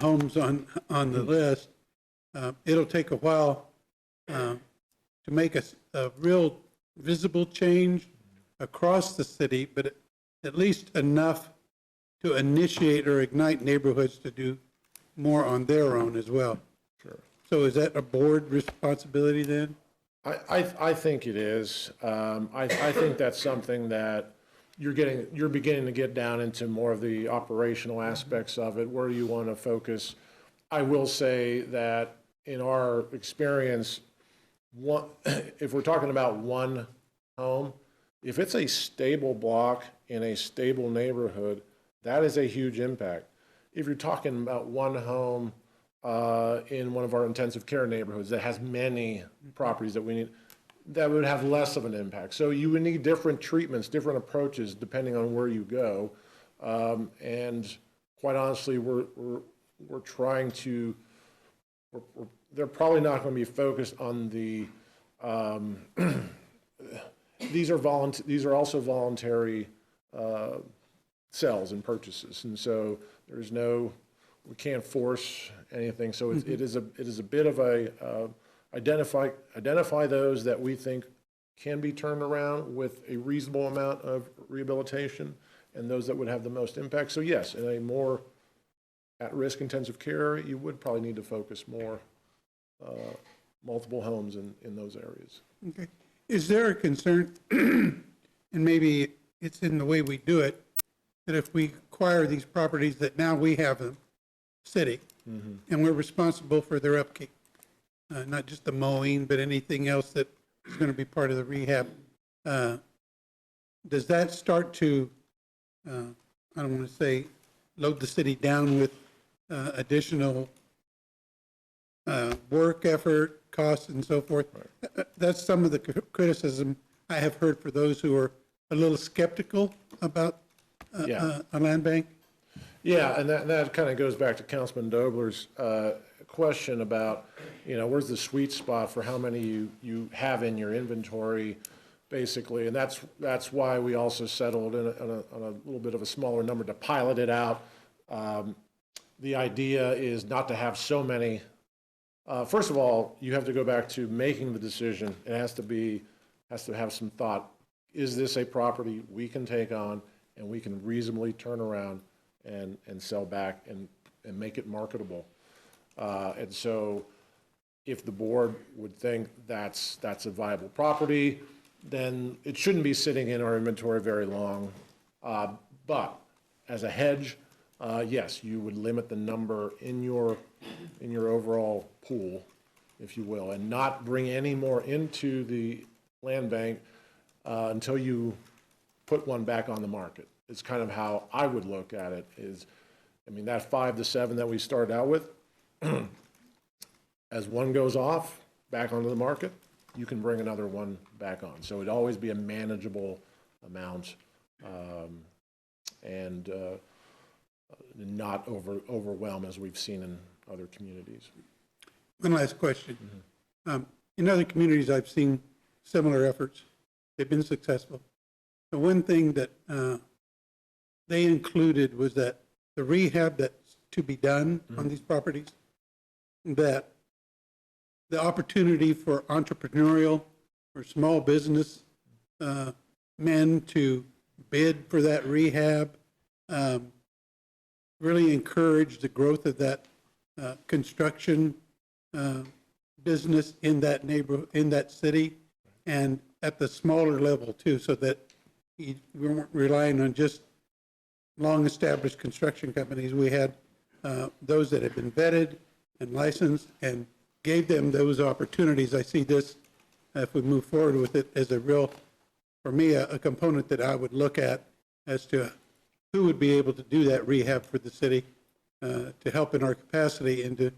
homes on the list, it'll take a while to make a real visible change across the city, but at least enough to initiate or ignite neighborhoods to do more on their own as well. Sure. So is that a board responsibility then? I think it is. I think that's something that you're beginning to get down into more of the operational aspects of it. Where do you want to focus? I will say that in our experience, if we're talking about one home, if it's a stable block in a stable neighborhood, that is a huge impact. If you're talking about one home in one of our intensive care neighborhoods that has many properties that we need, that would have less of an impact. So you would need different treatments, different approaches depending on where you go. And quite honestly, we're trying to, they're probably not going to be focused on the, these are also voluntary sales and purchases. And so we can't force anything. So it is a bit of a, identify those that we think can be turned around with a reasonable amount of rehabilitation, and those that would have the most impact. So yes, in a more at-risk intensive care, you would probably need to focus more, multiple homes in those areas. Okay. Is there a concern, and maybe it's in the way we do it, that if we acquire these properties that now we have them, city, and we're responsible for their upkeep, not just the mowing, but anything else that is going to be part of the rehab, does that start to, I don't want to say load the city down with additional work effort, costs, and so forth? That's some of the criticism I have heard for those who are a little skeptical about a land bank. Yeah, and that kind of goes back to Councilman Dobler's question about, where's the sweet spot for how many you have in your inventory, basically. And that's why we also settled on a little bit of a smaller number to pilot it out. The idea is not to have so many. First of all, you have to go back to making the decision. It has to have some thought. Is this a property we can take on and we can reasonably turn around and sell back and make it marketable? And so if the board would think that's a viable property, then it shouldn't be sitting in our inventory very long. But as a hedge, yes, you would limit the number in your overall pool, if you will, and not bring any more into the land bank until you put one back on the market. It's kind of how I would look at it that 5 to 7 that we started out with, as one goes off back onto the market, you can bring another one back on. So it'd always be a manageable amount and not overwhelm as we've seen in other communities. One last question. In other communities, I've seen similar efforts. They've been successful. The one thing that they included was that the rehab that's to be done on these properties, that the opportunity for entrepreneurial or small business men to bid for that rehab really encourage the growth of that construction business in that neighborhood, in that city, and at the smaller level too, so that we weren't relying on just long-established construction companies. We had those that had been vetted and licensed and gave them those opportunities. I see this, if we move forward with it, as a real, for me, a component that I would look at as to who would be able to do that rehab for the city to help in our capacity and to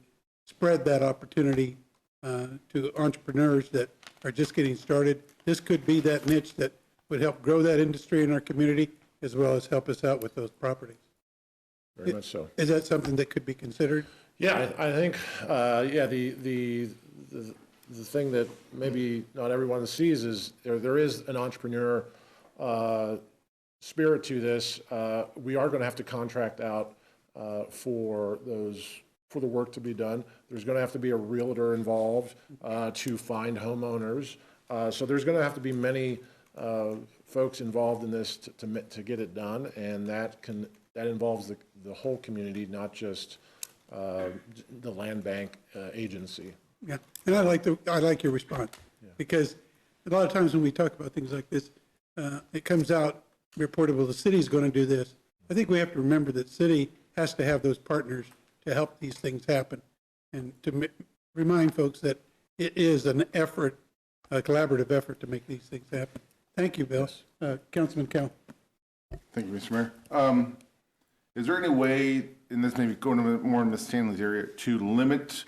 spread that opportunity to entrepreneurs that are just getting started. This could be that niche that would help grow that industry in our community as well as help us out with those properties. Very much so. Is that something that could be considered? Yeah, I think, the thing that maybe not everyone sees is there is an entrepreneur spirit to this. We are going to have to contract out for the work to be done. There's going to have to be a realtor involved to find homeowners. So there's going to have to be many folks involved in this to get it done, and that involves the whole community, not just the land bank agency. Yeah, and I like your response, because a lot of times when we talk about things like this, it comes out reportable, the city's going to do this. I think we have to remember that city has to have those partners to help these things happen, and to remind folks that it is an effort, a collaborative effort to make these things happen. Thank you, Bill. Councilman Cal. Thank you, Mr. Mayor. Is there any way, and this may be going more in Ms. Stanley's area, to limit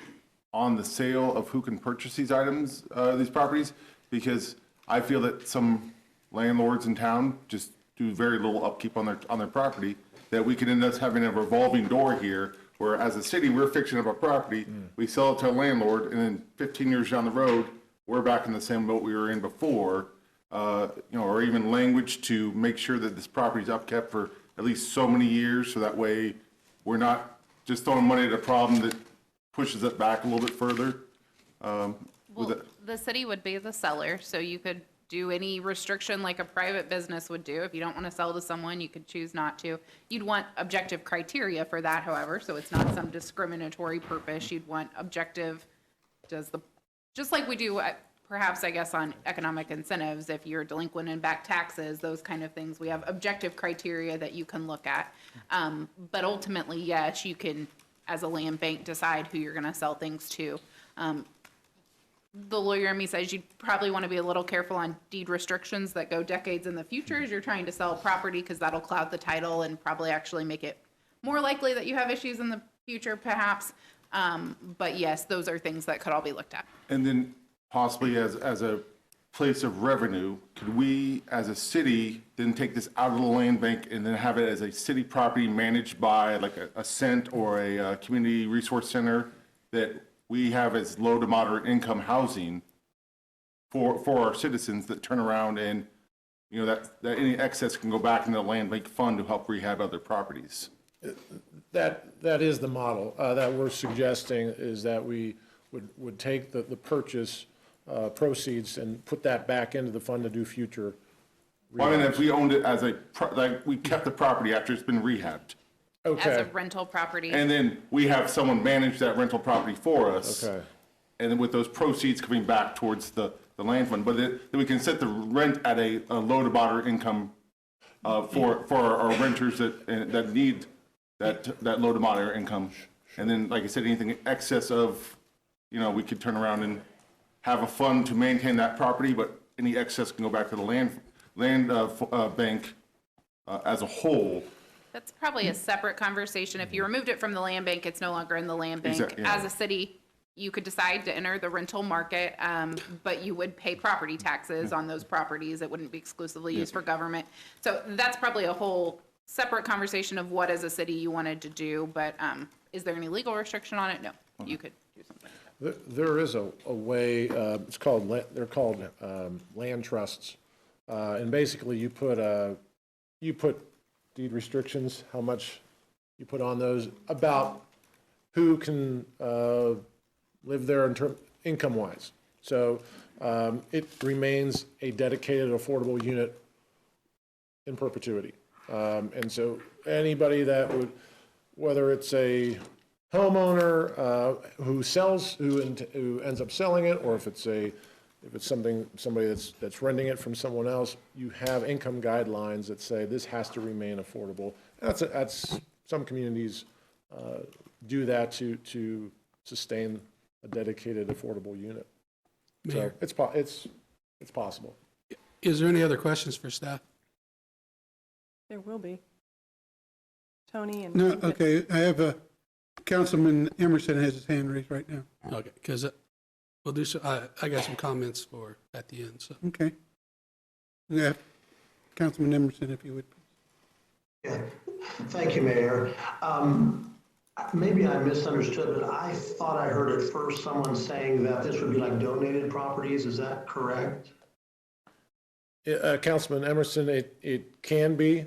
on the sale of who can purchase these items, these properties? Because I feel that some landlords in town just do very little upkeep on their property, that we could end up having a revolving door here, where as a city, we're fixing up a property, we sell it to a landlord, and then 15 years down the road, we're back in the same boat we were in before, or even language to make sure that this property is upkept for at least so many years, so that way we're not just throwing money at a problem that pushes it back a little bit further. Well, the city would be the seller, so you could do any restriction like a private business would do. If you don't want to sell to someone, you could choose not to. You'd want objective criteria for that, however, so it's not some discriminatory purpose. You'd want objective, just like we do perhaps, I guess, on economic incentives, if you're delinquent in back taxes, those kind of things, we have objective criteria that you can look at. But ultimately, yes, you can, as a land bank, decide who you're going to sell things to. The lawyer in me says you'd probably want to be a little careful on deed restrictions that go decades in the future as you're trying to sell property, because that'll cloud the title and probably actually make it more likely that you have issues in the future, perhaps. But yes, those are things that could all be looked at. And then possibly as a place of revenue, could we, as a city, then take this out of the land bank and then have it as a city property managed by like a CENT or a community resource center that we have as low to moderate income housing for our citizens that turn around and, you know, that any excess can go back into the land bank fund to help rehab other properties? That is the model that we're suggesting, is that we would take the purchase proceeds and put that back into the fund to do future. Well, I mean, if we owned it as like we kept the property after it's been rehabbed. Okay. As a rental property. And then we have someone manage that rental property for us. Okay. And then with those proceeds coming back towards the land fund, but then we can set the rent at a low to moderate income for our renters that need that low to moderate income. And then, like I said, anything excess of, you know, we could turn around and have a fund to maintain that property, but any excess can go back to the land bank as a whole. That's probably a separate conversation. If you removed it from the land bank, it's no longer in the land bank. Exactly, yeah. As a city, you could decide to enter the rental market, but you would pay property taxes on those properties. It wouldn't be exclusively used for government. So that's probably a whole separate conversation of what as a city you wanted to do, but is there any legal restriction on it? No, you could do something. There is a way, it's called, they're called land trusts. And basically you put deed restrictions, how much you put on those, about who can live there in income-wise. So it remains a dedicated, affordable unit in perpetuity. And so anybody that would, whether it's a homeowner who ends up selling it, or if it's somebody that's renting it from someone else, you have income guidelines that say this has to remain affordable. That's some communities do that to sustain a dedicated affordable unit. Mayor. So it's possible. Is there any other questions for staff? There will be. Tony and. No, okay, I have Councilman Emerson has his hand raised right now. Okay, because we'll do so. I got some comments for at the end. So Okay. Yeah, Councilman Emerson, if you would. Yeah, thank you, Mayor. Maybe I misunderstood, but I thought I heard at first someone saying that this would be like donated properties. Is that correct? Councilman Emerson, it can be.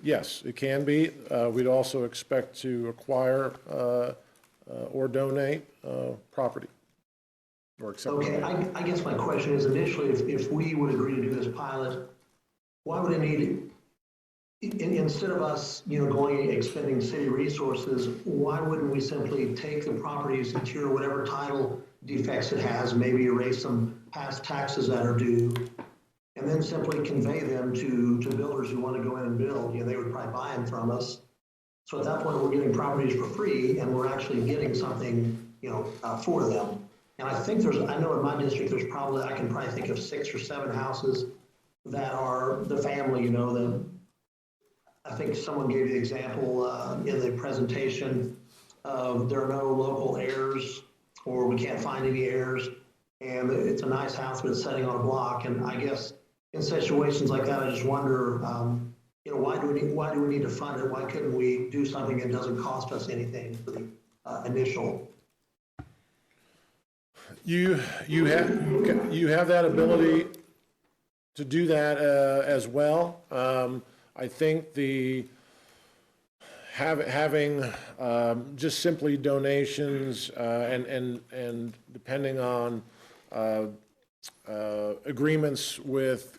Yes, it can be. We'd also expect to acquire or donate property or accept. Okay, I guess my question is, initially, if we would agree to do this pilot, why would it need, instead of us, going expending city resources, why wouldn't we simply take the properties and cure whatever title defects it has, maybe erase some past taxes that are due, and then simply convey them to builders who want to go in and build? They would probably buy them from us. So at that point, we're getting properties for free, and we're actually getting something, for them. And I think I know in my district, I can probably think of 6 or 7 houses that are the family, I think someone gave the example in the presentation of there are no local heirs, or we can't find any heirs, and it's a nice house, but it's sitting on a block. And I guess in situations like that, I just wonder, why do we need to fund it? Why couldn't we do something that doesn't cost us anything for the initial? You have that ability to do that as well. I think having just simply donations and depending on agreements with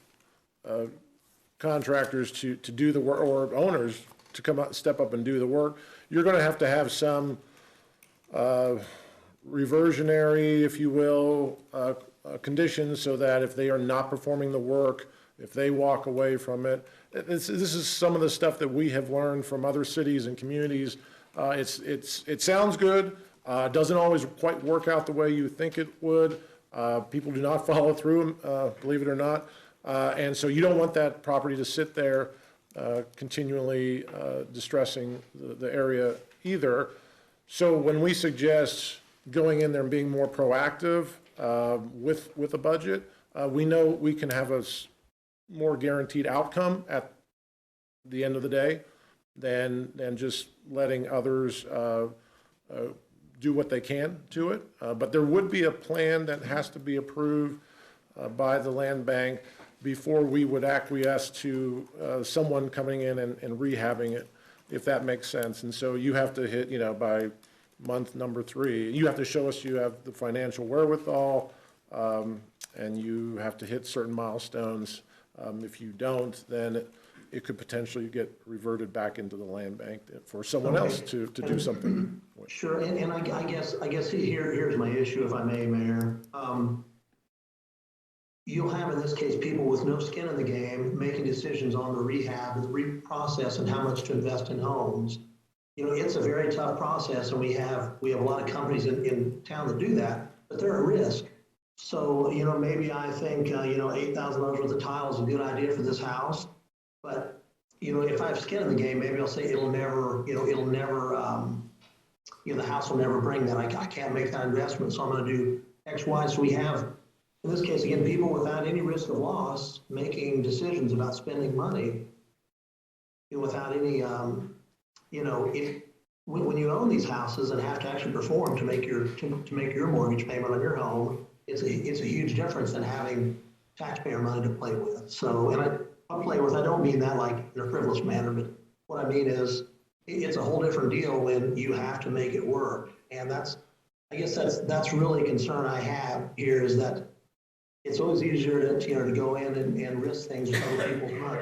contractors to do the work, or owners to come out, step up and do the work, you're going to have some reversionary, if you will, conditions, so that if they are not performing the work, if they walk away from it, this is some of the stuff that we have learned from other cities and communities. It sounds good, doesn't always quite work out the way you think it would. People do not follow through, believe it or not. And so you don't want that property to sit there continually distressing the area either. So when we suggest going in there and being more proactive with a budget, we know we can have a more guaranteed outcome at the end of the day than just letting others do what they can to it. But there would be a plan that has to be approved by the land bank before we would acquiesce to someone coming in and rehabbing it, if that makes sense. And so you have to hit, by month number 3, you have to show us you have the financial wherewithal, and you have to hit certain milestones. If you don't, then it could potentially get reverted back into the land bank for someone else to do something with. Sure, and I guess here's my issue, if I may, Mayor. You'll have, in this case, people with no skin in the game making decisions on the rehab, the process, and how much to invest in homes. It's a very tough process, and we have a lot of companies in town that do that, but they're at risk. So, maybe I think, $8,000 worth of tile is a good idea for this house, but, if I have skin in the game, maybe I'll say the house will never bring that. I can't make that investment, so I'm going to do X, Y. So we have, in this case, again, people without any risk of loss making decisions about spending money, without any, when you own these houses and have to actually perform to make your mortgage payment on your home, it's a huge difference than having taxpayer money to play with. So, and I play with, I don't mean that like in a frivolous manner, but what I mean is it's a whole different deal when you have to make it work. And I guess that's really a concern I have here, is that it's always easier to go in and risk things with other people's money.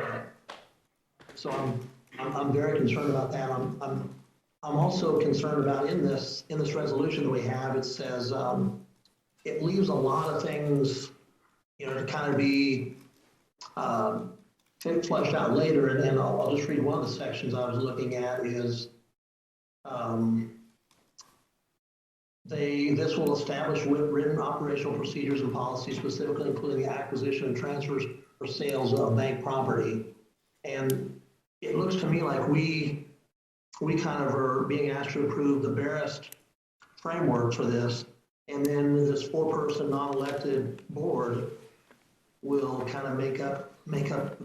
So I'm very concerned about that. I'm also concerned about in this resolution that we have, it says it leaves a lot of things, to kind of be fleshed out later. And I'll just read one of the sections I was looking at is this will establish written operational procedures and policies, specifically including the acquisition and transfers or sales of bank property. And it looks to me like we kind of are being asked to approve the barest framework for this, and then this 4-person non-elected board will kind of make up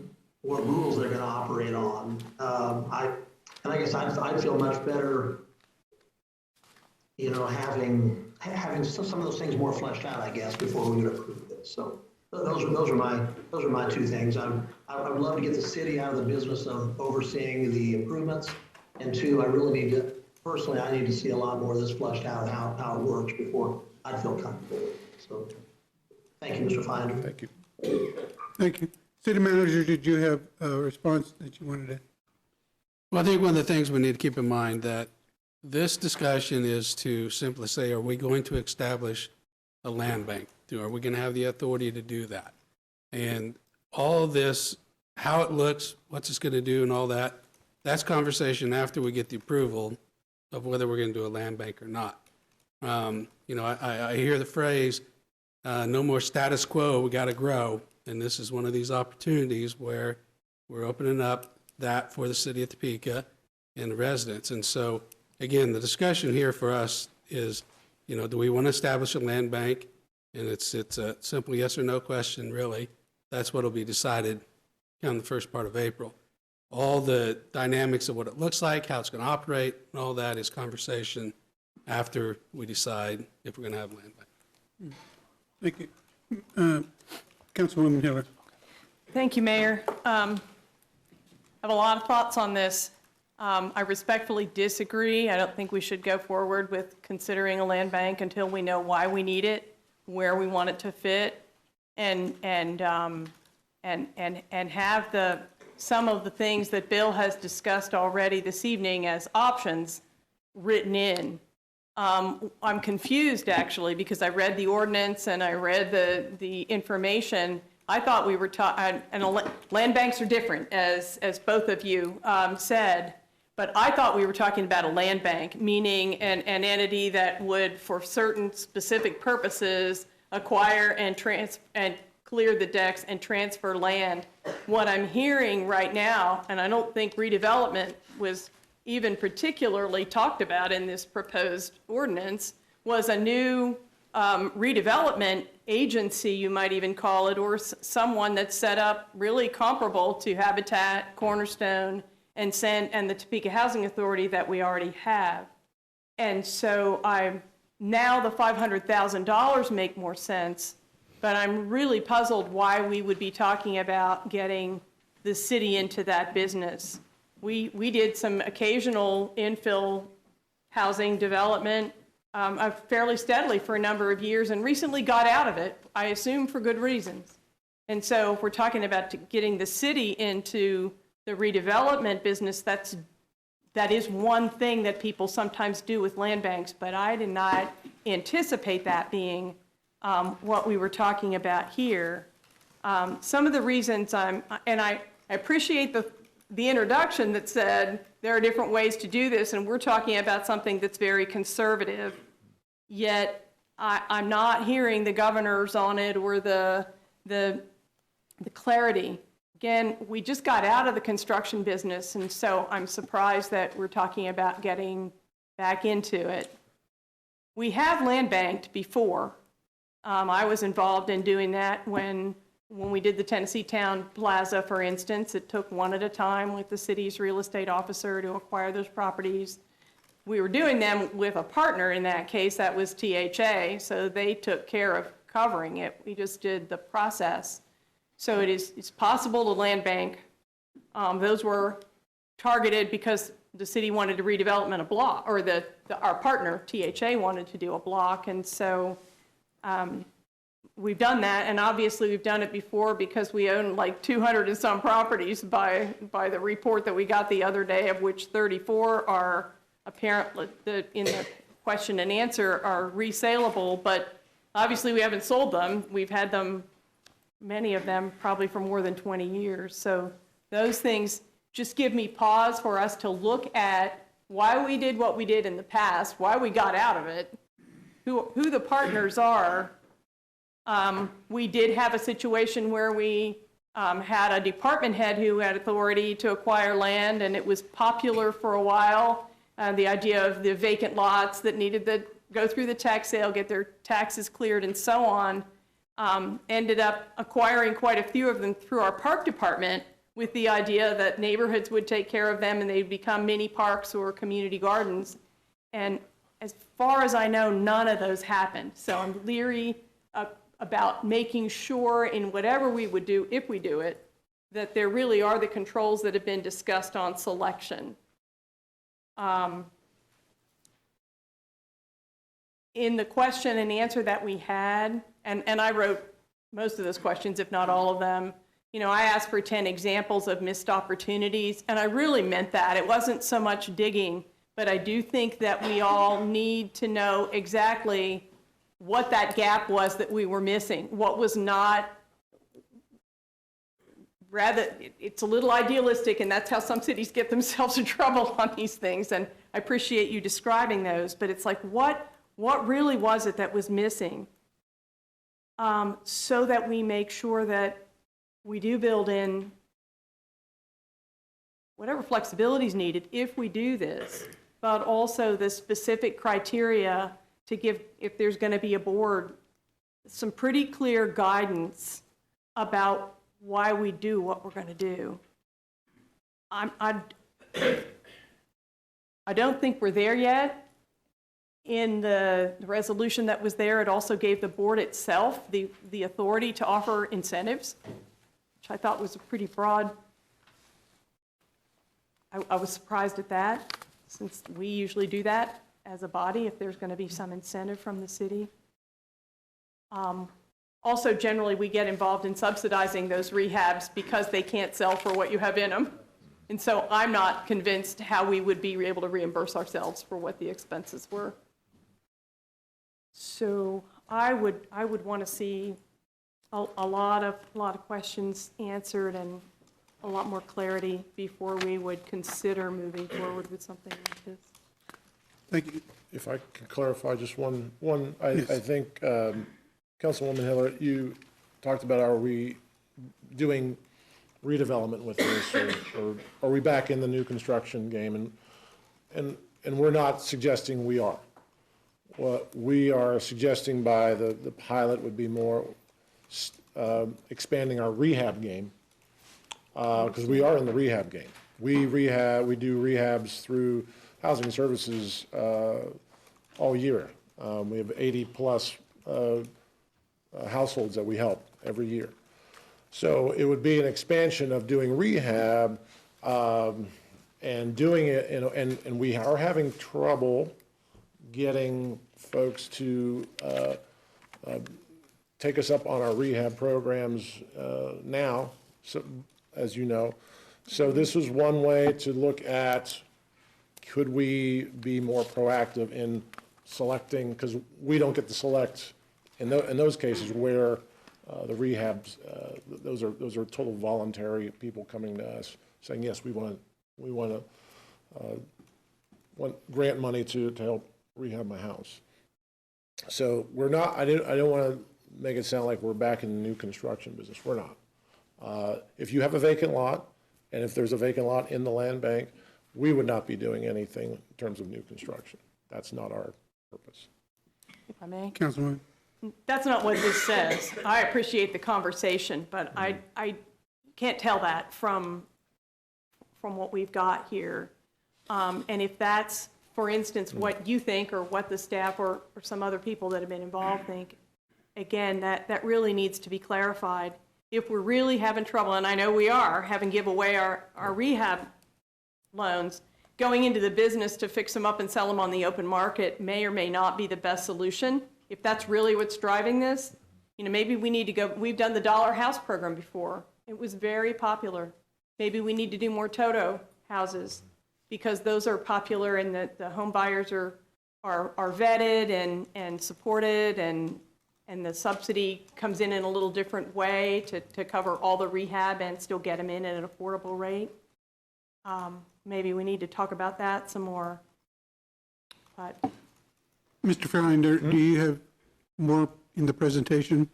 what rules they're going to operate on. I guess I'd feel much better, having some of those things more fleshed out, I guess, before we would approve this. So those are my 2 things. I would love to get the city out of the business of overseeing the improvements, and 2, I really need to, personally, I need to see a lot more of this fleshed out, how it works before I'd feel comfortable with it. So thank you, Mr. Finder. Thank you. Thank you. City Manager, did you have a response that you wanted to? Well, I think one of the things we need to keep in mind that this discussion is to simply say, are we going to establish a land bank? Are we going to have the authority to do that? And all of this, how it looks, what's it's going to do and all that, that's conversation after we get the approval of whether we're going to do a land bank or not. I hear the phrase, no more status quo, we got to grow. And this is one of these opportunities where we're opening up that for the city of Topeka and the residents. And so, again, the discussion here for us is, do we want to establish a land bank? And it's a simple yes or no question, really. That's what will be decided in the first part of April. All the dynamics of what it looks like, how it's going to operate, and all that is conversation after we decide if we're going to have a land bank. Thank you. Councilwoman Hiller. Thank you, Mayor. I have a lot of thoughts on this. I respectfully disagree. I don't think we should go forward with considering a land bank until we know why we need it, where we want it to fit, and have some of the things that Bill has discussed already this evening as options written in. I'm confused, actually, because I read the ordinance and I read the information. I thought we were talking, and land banks are different, as both of you said, but I thought we were talking about a land bank, meaning an entity that would, for certain specific purposes, acquire and clear the decks and transfer land. What I'm hearing right now, and I don't think redevelopment was even particularly talked about in this proposed ordinance, was a new redevelopment agency, you might even call it, or someone that's set up really comparable to Habitat, Cornerstone, and the Topeka Housing Authority that we already have. And so now the $500,000 make more sense, but I'm really puzzled why we would be talking about getting the city into that business. We did some occasional infill housing development fairly steadily for a number of years and recently got out of it, I assume for good reasons. And so if we're talking about getting the city into the redevelopment business, that is one thing that people sometimes do with land banks, but I did not anticipate that being what we were talking about here. Some of the reasons I appreciate the introduction that said there are different ways to do this, and we're talking about something that's very conservative, yet I'm not hearing the governors on it or the clarity. Again, we just got out of the construction business, and so I'm surprised that we're talking about getting back into it. We have land banked before. I was involved in doing that when we did the Tennessee Town Plaza, for instance. It took one at a time with the city's real estate officer to acquire those properties. We were doing them with a partner in that case, that was THA, so they took care of covering it. We just did the process. So it's possible to land bank. Those were targeted because the city wanted to redevelopment a block, or our partner, THA, wanted to do a block, and so we've done that, and obviously we've done it before because we own like 200 and some properties by the report that we got the other day, of which 34 are apparently, in the question and answer, are resaleable, but obviously we haven't sold them. We've had them, many of them, probably for more than 20 years. So those things just give me pause for us to look at why we did what we did in the past, why we got out of it, who the partners are. We did have a situation where we had a department head who had authority to acquire land, and it was popular for a while. The idea of the vacant lots that needed to go through the tax sale, get their taxes cleared, and so on. Ended up acquiring quite a few of them through our park department with the idea that neighborhoods would take care of them and they'd become mini parks or community gardens. And as far as I know, none of those happened. So I'm leery about making sure in whatever we would do, if we do it, that there really are the controls that have been discussed on selection. In the question and answer that we had, and I wrote most of those questions, if not all of them, I asked for 10 examples of missed opportunities, and I really meant that. It wasn't so much digging, but I do think that we all need to know exactly what that gap was that we were missing, what was not. Rather, it's a little idealistic, and that's how some cities get themselves in trouble on these things, and I appreciate you describing those, but it's like, what really was it that was missing? So that we make sure that we do build in whatever flexibility is needed if we do this, but also the specific criteria to give, if there's going to be a board, some pretty clear guidance about why we do what we're going to do. I don't think we're there yet. In the resolution that was there, it also gave the board itself the authority to offer incentives, which I thought was a pretty broad. I was surprised at that, since we usually do that as a body if there's going to be some incentive from the city. Also, generally, we get involved in subsidizing those rehabs because they can't sell for what you have in them. And so I'm not convinced how we would be able to reimburse ourselves for what the expenses were. So I would want to see a lot of questions answered and a lot more clarity before we would consider moving forward with something like this. Thank you. If I could clarify just one, I Yes. think, Councilwoman Hiller, you talked about, are we doing redevelopment with this, or are we back in the new construction game? And we're not suggesting we are. What we are suggesting by the pilot would be more expanding our rehab game, because we are in the rehab game. We do rehabs through housing services all year. We have 80-plus households that we help every year. So it would be an expansion of doing rehab and doing it, and we are having trouble getting folks to take us up on our rehab programs now, so, as you know. So this was one way to look at, could we be more proactive in selecting, because we don't get to select in those cases where the rehabs, those are total voluntary people coming to us saying, yes, we want grant money to help rehab my house. So we're not, I don't want to make it sound like we're back in the new construction business. We're not. If you have a vacant lot, and if there's a vacant lot in the land bank, we would not be doing anything in terms of new construction. That's not our purpose. If I may. Councilwoman. That's not what this says. I appreciate the conversation, but I can't tell that from what we've got here. And if that's, for instance, what you think or what the staff or some other people that have been involved think, again, that really needs to be clarified. If we're really having trouble, and I know we are, having give away our rehab loans, going into the business to fix them up and sell them on the open market may or may not be the best solution. If that's really what's driving this, maybe we need to go, we've done the dollar house program before. It was very popular. Maybe we need to do more Toto houses because those are popular and the home buyers are vetted and supported and the subsidy comes in a little different way to cover all the rehab and still get them in at an affordable rate. Maybe we need to talk about that some more. But Mr. Fairline, do you have more in the presentation?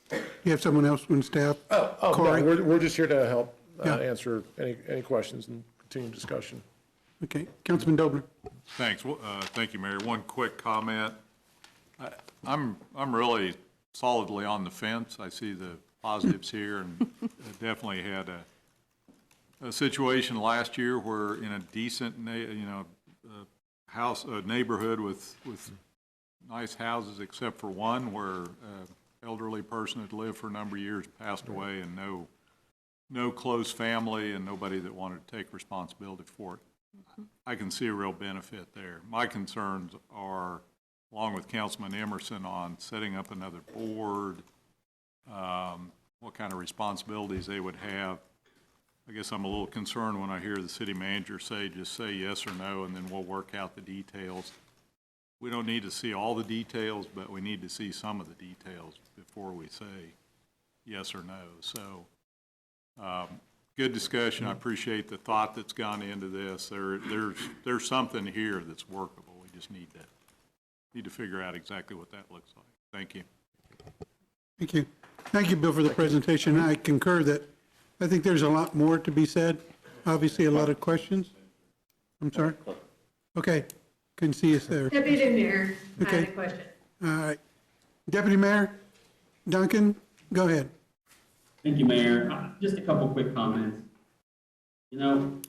Do you have someone else from staff? Corey? No, we're just here to help Yeah. answer any questions and continue discussion. Okay, Councilman Dobler. Thanks. Thank you, Mayor. One quick comment. I'm really solidly on the fence. I see the positives here and definitely had a situation last year where in a decent, neighborhood with nice houses except for one where an elderly person had lived for a number of years passed away and no close family and nobody that wanted to take responsibility for it. I can see a real benefit there. My concerns are, along with Councilman Emerson, on setting up another board, what kind of responsibilities they would have. I guess I'm a little concerned when I hear the city manager say, just say yes or no, and then we'll work out the details. We don't need to see all the details, but we need to see some of the details before we say yes or no. So, good discussion. I appreciate the thought that's gone into this. There's something here that's workable. We just need to figure out exactly what that looks like. Thank you. Thank you. Thank you, Bill, for the presentation. I concur that I think there's a lot more to be said. Obviously, a lot of questions. I'm sorry? Okay, couldn't see us there. Deputy Mayor, I Okay. had a question. All right. Deputy Mayor Duncan, go ahead. Thank you, Mayor. Just a couple quick comments. We're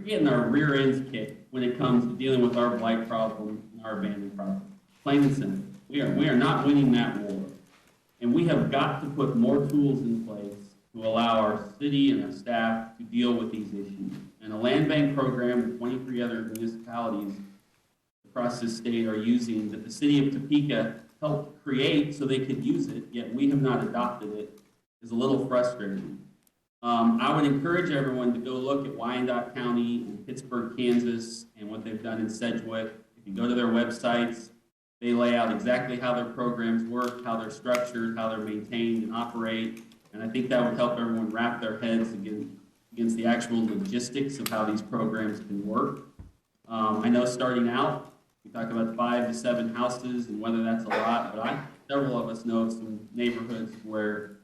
getting our rear ends kicked when it comes to dealing with our blight problem and our abandoned property. Plain and simple. We are not winning that war. And we have got to put more tools in place to allow our city and our staff to deal with these issues. And a land bank program with 23 other municipalities across this state are using, that the city of Topeka helped create so they could use it, yet we have not adopted it, is a little frustrating. I would encourage everyone to go look at Wyandotte County and Pittsburgh, Kansas, and what they've done in Sedgwick. If you go to their websites, they lay out exactly how their programs work, how they're structured, how they're maintained and operate. And I think that would help everyone wrap their heads against the actual logistics of how these programs can work. I know starting out, we talked about 5 to 7 houses and whether that's a lot, but several of us know of some neighborhoods where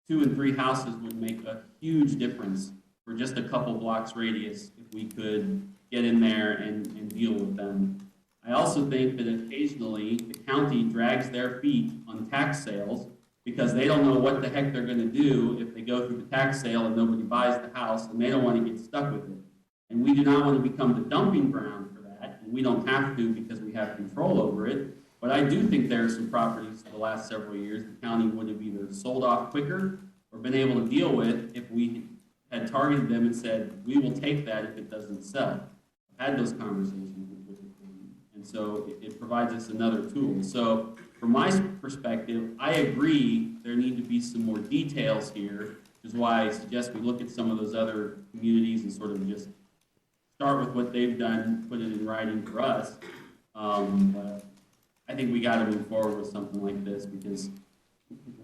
2 and 3 houses would make a huge difference for just a couple blocks radius if we could get in there and deal with them. I also think that occasionally the county drags their feet on tax sales because they don't know what the heck they're going to do if they go through the tax sale and nobody buys the house, and they don't want to get stuck with it. And we do not want to become the dumping ground for that, and we don't have to because we have control over it. But I do think there are some properties in the last several years the county would have either sold off quicker or been able to deal with if we had targeted them and said, we will take that if it doesn't sell. I've had those conversations with the county, and so it provides us another tool. So from my perspective, I agree there need to be some more details here, which is why I suggest we look at some of those other communities and sort of just start with what they've done, put it in writing for us. But I think we got to move forward with something like this because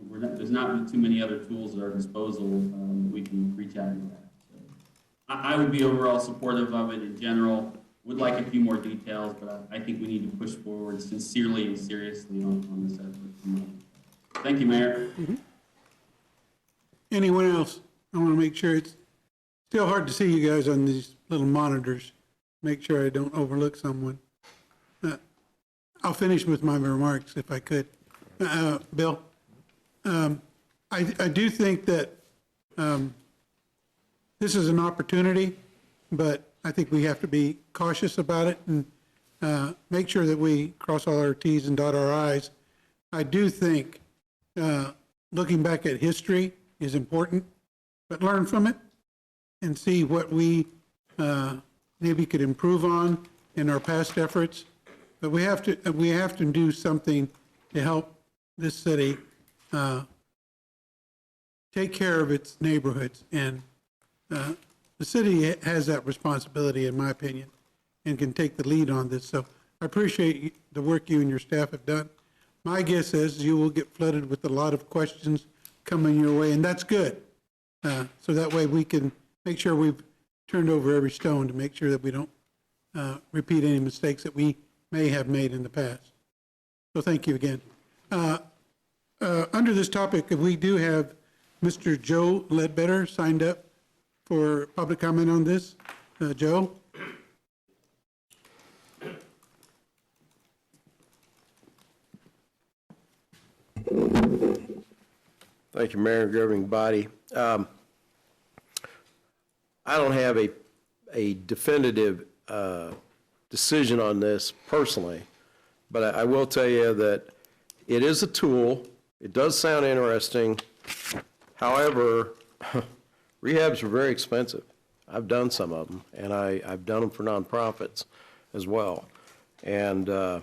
there's not too many other tools at our disposal that we can reach out and that. So I would be overall supportive of it in general. Would like a few more details, but I think we need to push forward sincerely and seriously on this effort. Thank you, Mayor. Mm-hmm. Anyone else? I want to make sure it's still hard to see you guys on these little monitors. Make sure I don't overlook someone. I'll finish with my remarks if I could. Bill, I do think that this is an opportunity, but I think we have to be cautious about it and make sure that we cross all our T's and dot our I's. I do think looking back at history is important, but learn from it and see what we maybe could improve on in our past efforts. But we have to do something to help this city take care of its neighborhoods, and the city has that responsibility, in my opinion, and can take the lead on this. So I appreciate the work you and your staff have done. My guess is you will get flooded with a lot of questions coming your way, and that's good. So that way we can make sure we've turned over every stone to make sure that we don't repeat any mistakes that we may have made in the past. So thank you again. Under this topic, we do have Mr. Joe Ledbetter signed up for public comment on this. Joe? Thank you, Mayor and governing body. I don't have a definitive decision on this personally, but I will tell you that it is a tool. It does sound interesting. However, rehabs are very expensive. I've done some of them, and I've done them for nonprofits as well. And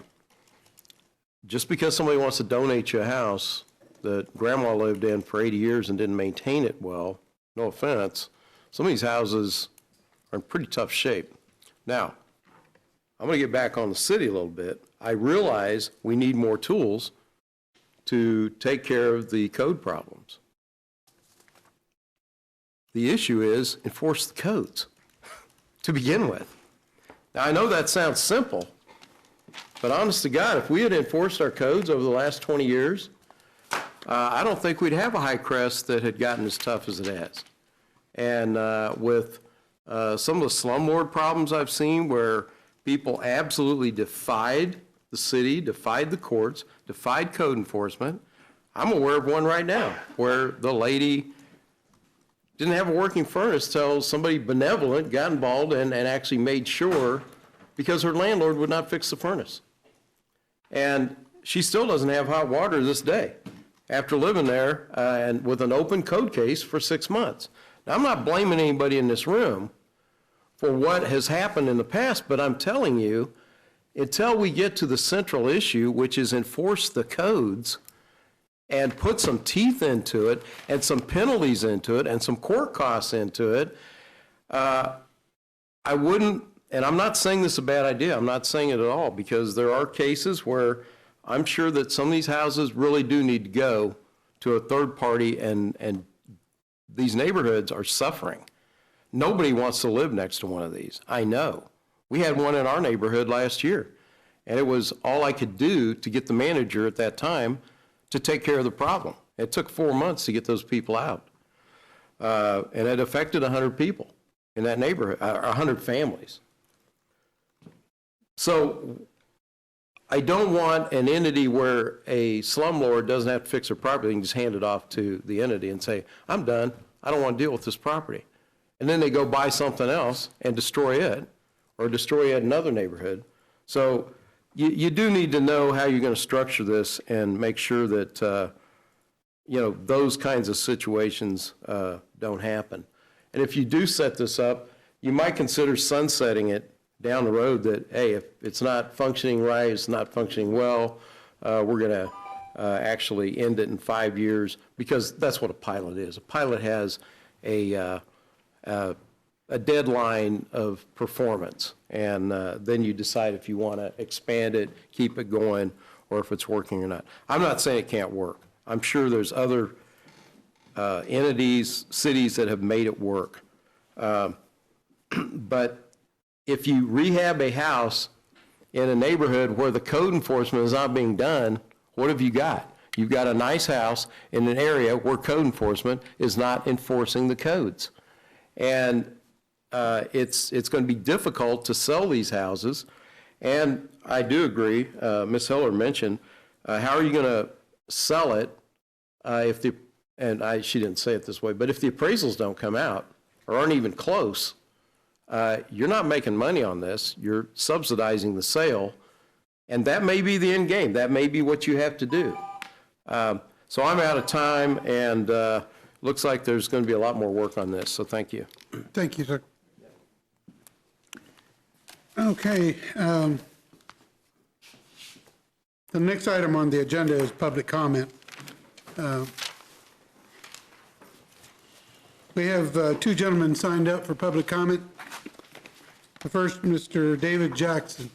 just because somebody wants to donate you a house that grandma lived in for 80 years and didn't maintain it well, no offense, some of these houses are in pretty tough shape. Now, I'm going to get back on the city a little bit. I realize we need more tools to take care of the code problems. The issue is enforce the codes to begin with. Now, I know that sounds simple, but honest to God, if we had enforced our codes over the last 20 years, I don't think we'd have a high crest that had gotten as tough as it has. And with some of the slumlord problems I've seen where people absolutely defied the city, defied the courts, defied code enforcement, I'm aware of one right now where the lady didn't have a working furnace till somebody benevolent got involved and actually made sure, because her landlord would not fix the furnace. And she still doesn't have hot water this day after living there and with an open code case for 6 months. Now, I'm not blaming anybody in this room for what has happened in the past, but I'm telling you, until we get to the central issue, which is enforce the codes and put some teeth into it and some penalties into it and some court costs into it, I wouldn't, and I'm not saying this is a bad idea, I'm not saying it at all, because there are cases where I'm sure that some of these houses really do need to go to a third party, and these neighborhoods are suffering. Nobody wants to live next to one of these, I know. We had one in our neighborhood last year, and it was all I could do to get the manager at that time to take care of the problem. It took 4 months to get those people out. And it affected 100 people in that neighborhood, 100 families. So I don't want an entity where a slumlord doesn't have to fix their property and just hand it off to the entity and say, I'm done, I don't want to deal with this property. And then they go buy something else and destroy it, or destroy it in another neighborhood. So you do need to know how you're going to structure this and make sure that, those kinds of situations don't happen. And if you do set this up, you might consider sunsetting it down the road that, hey, if it's not functioning right, it's not functioning well, we're going to actually end it in 5 years, because that's what a pilot is. A pilot has a deadline of performance, and then you decide if you want to expand it, keep it going, or if it's working or not. I'm not saying it can't work. I'm sure there's other entities, cities that have made it work. But if you rehab a house in a neighborhood where the code enforcement is not being done, what have you got? You've got a nice house in an area where code enforcement is not enforcing the codes. And it's going to be difficult to sell these houses. And I do agree, Ms. Hiller mentioned, how are you going to sell it if the, and she didn't say it this way, but if the appraisals don't come out or aren't even close, you're not making money on this. You're subsidizing the sale. And that may be the end game. That may be what you have to do. So I'm out of time, and looks like there's going to be a lot more work on this. So thank you. Thank you, sir. Okay. The next item on the agenda is public comment. We have two gentlemen signed up for public comment. The first, Mr. David Jackson.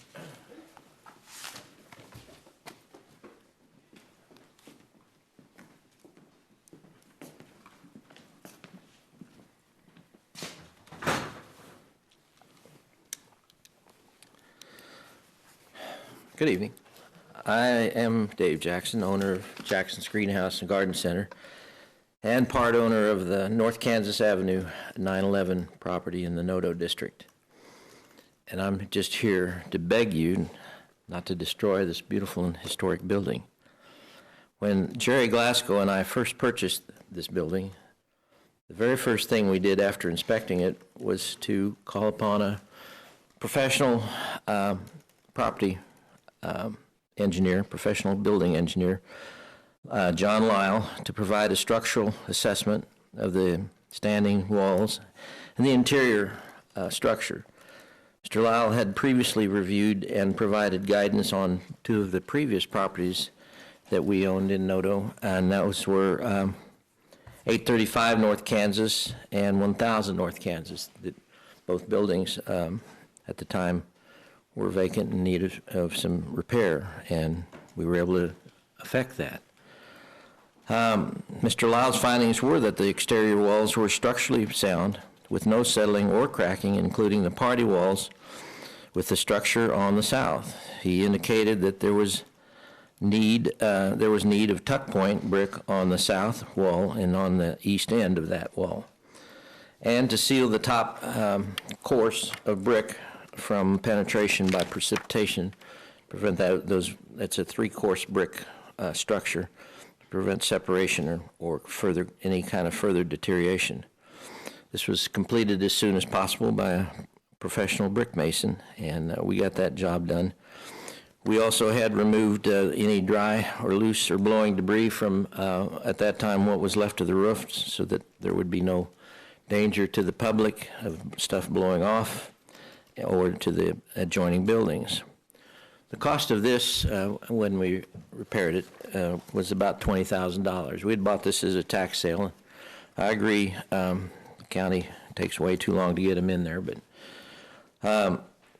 Good evening. I am Dave Jackson, owner of Jackson's Greenhouse and Garden Center, and part owner of the North Kansas Avenue 911 property in the Noto district. And I'm just here to beg you not to destroy this beautiful and historic building. When Jerry Glasgow and I first purchased this building, the very first thing we did after inspecting it was to call upon a professional property engineer, professional building engineer, John Lyle, to provide a structural assessment of the standing walls and the interior structure. Mr. Lyle had previously reviewed and provided guidance on two of the previous properties that we owned in Noto, and those were 835 North Kansas and 1000 North Kansas. Both buildings at the time were vacant and in need of some repair, and we were able to effect that. Mr. Lyle's findings were that the exterior walls were structurally sound, with no settling or cracking, including the party walls with the structure on the south. He indicated that there was need of tuck point brick on the south wall and on the east end of that wall, and to seal the top course of brick from penetration by precipitation, prevent that's a three-course brick structure, to prevent separation or further any kind of further deterioration. This was completed as soon as possible by a professional brick mason, and we got that job done. We also had removed any dry or loose or blowing debris from, at that time, what was left of the roof, so that there would be no danger to the public of stuff blowing off or to the adjoining buildings. The cost of this, when we repaired it, was about $20,000. We had bought this as a tax sale. I agree, the county takes way too long to get them in there, but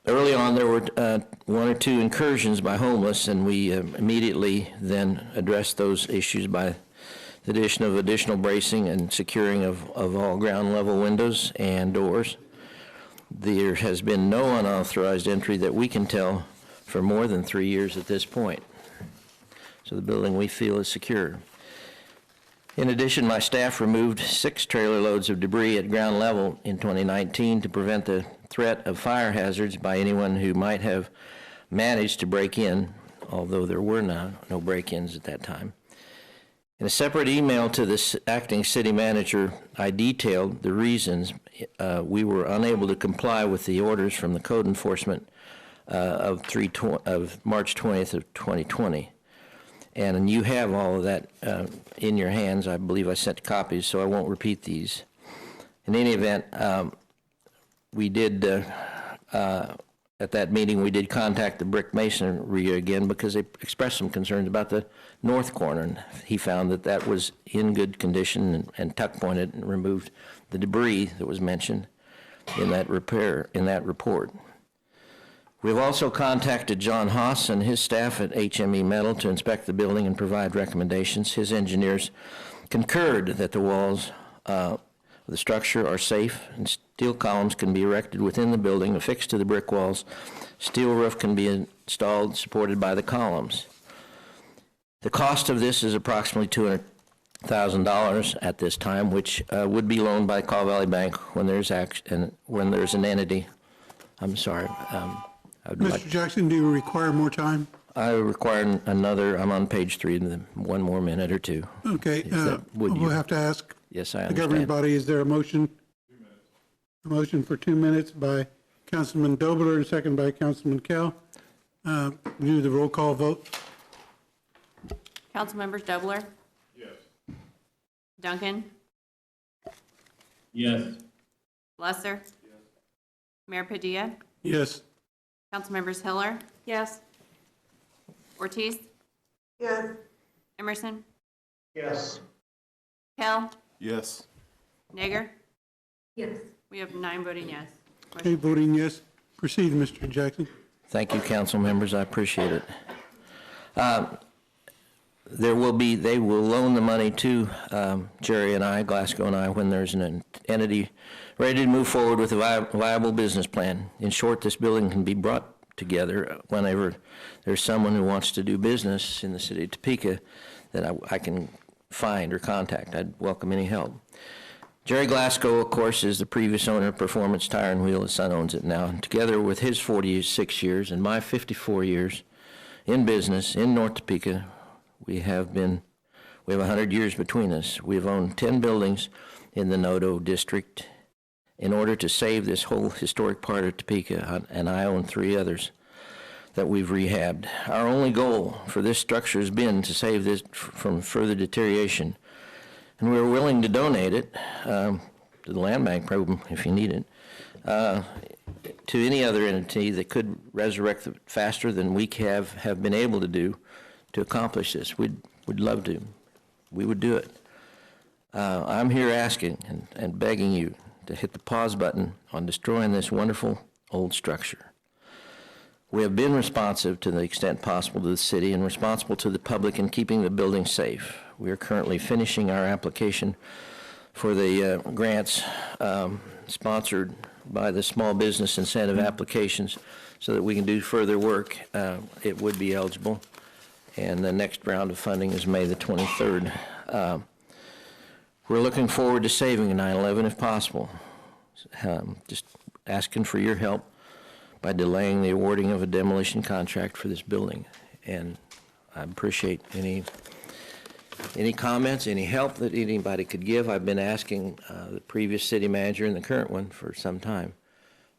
early on there were one or two incursions by homeless, and we immediately then addressed those issues by the addition of additional bracing and securing of all ground level windows and doors. There has been no unauthorized entry that we can tell for more than 3 years at this point. So the building we feel is secure. In addition, my staff removed 6 trailer loads of debris at ground level in 2019 to prevent the threat of fire hazards by anyone who might have managed to break in, although there were no break-ins at that time. In a separate email to the acting city manager, I detailed the reasons we were unable to comply with the orders from the code enforcement of March 20th of 2020. And you have all of that in your hands. I believe I sent copies, so I won't repeat these. In any event, we did, at that meeting, we did contact the brick masonry again because they expressed some concerns about the north corner. And he found that that was in good condition and tuck pointed and removed the debris that was mentioned in that report. We've also contacted John Haas and his staff at HME Metal to inspect the building and provide recommendations. His engineers concurred that the walls of the structure are safe and steel columns can be erected within the building affixed to the brick walls. Steel roof can be installed supported by the columns. The cost of this is approximately $200,000 at this time, which would be loaned by Call Valley Bank when there's an entity. I'm sorry. Mr. Jackson, do you require more time? I require another, I'm on page 3, one more minute or two. Okay, we'll have to ask Yes, I the governing understand. body, is there a motion? 2 minutes. A motion for 2 minutes by Councilman Dobler and second by Councilman Kell. Do the roll call vote. Councilmembers Dobler? Yes. Duncan? Yes. Lesser? Mayor Padilla? Yes. Councilmembers Hiller? Yes. Ortiz? Yes. Emerson? Yes. Kell? Yes. Nager? Yes. We have 9 voting yes. Okay, voting yes. Proceed, Mr. Jackson. Thank you, council members. I appreciate it. They will loan the money to Jerry and I, Glasgow and I, when there's an entity ready to move forward with a viable business plan. In short, this building can be brought together whenever there's someone who wants to do business in the city of Topeka that I can find or contact. I'd welcome any help. Jerry Glasgow, of course, is the previous owner of Performance Tire and Wheel. His son owns it now. And together with his 46 years and my 54 years in business in North Topeka, we have 100 years between us. We've owned 10 buildings in the Nodo district in order to save this whole historic part of Topeka, and I own 3 others that we've rehabbed. Our only goal for this structure has been to save this from further deterioration, and we're willing to donate it to the land bank program if you need it, to any other entity that could resurrect it faster than we have been able to do to accomplish this. We'd love to. We would do it. I'm here asking and begging you to hit the pause button on destroying this wonderful old structure. We have been responsive to the extent possible to the city and responsible to the public in keeping the building safe. We are currently finishing our application for the grants sponsored by the Small Business Incentive Applications so that we can do further work. It would be eligible. And the next round of funding is May the 23rd. We're looking forward to saving 9/11 if possible. Just asking for your help by delaying the awarding of a demolition contract for this building. And I appreciate any comments, any help that anybody could give. I've been asking the previous city manager and the current one for some time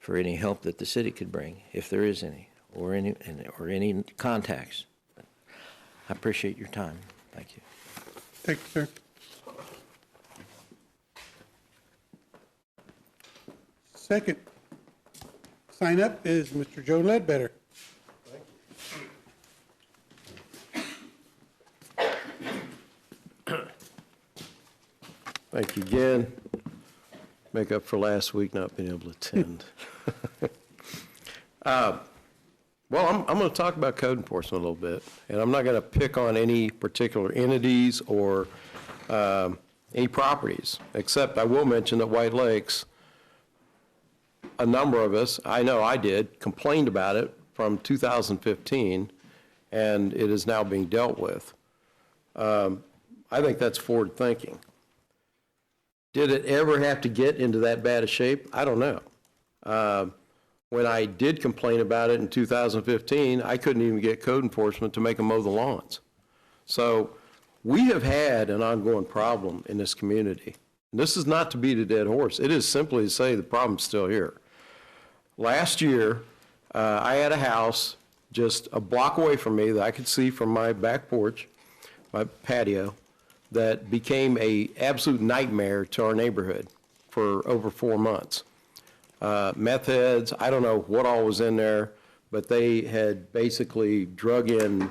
for any help that the city could bring, if there is any, or any contacts. I appreciate your time. Thank you. Thank you, sir. Second sign up is Mr. Joe Ledbetter. again, make up for last week not being able to attend. Well, I'm going to talk about code enforcement a little bit, and I'm not going to pick on any particular entities or any properties, except I will mention that White Lakes, a number of us, I know I did, complained about it from 2015, and it is now being dealt with. I think that's forward thinking. Did it ever have to get into that bad a shape? I don't know. When I did complain about it in 2015, I couldn't even get code enforcement to make them mow the lawns. So we have had an ongoing problem in this community. And this is not to beat a dead horse. It is simply to say the problem's still here. Last year, I had a house just a block away from me that I could see from my back porch, my patio, that became an absolute nightmare to our neighborhood for over 4 months. Meth heads, I don't know what all was in there, but they had basically drug in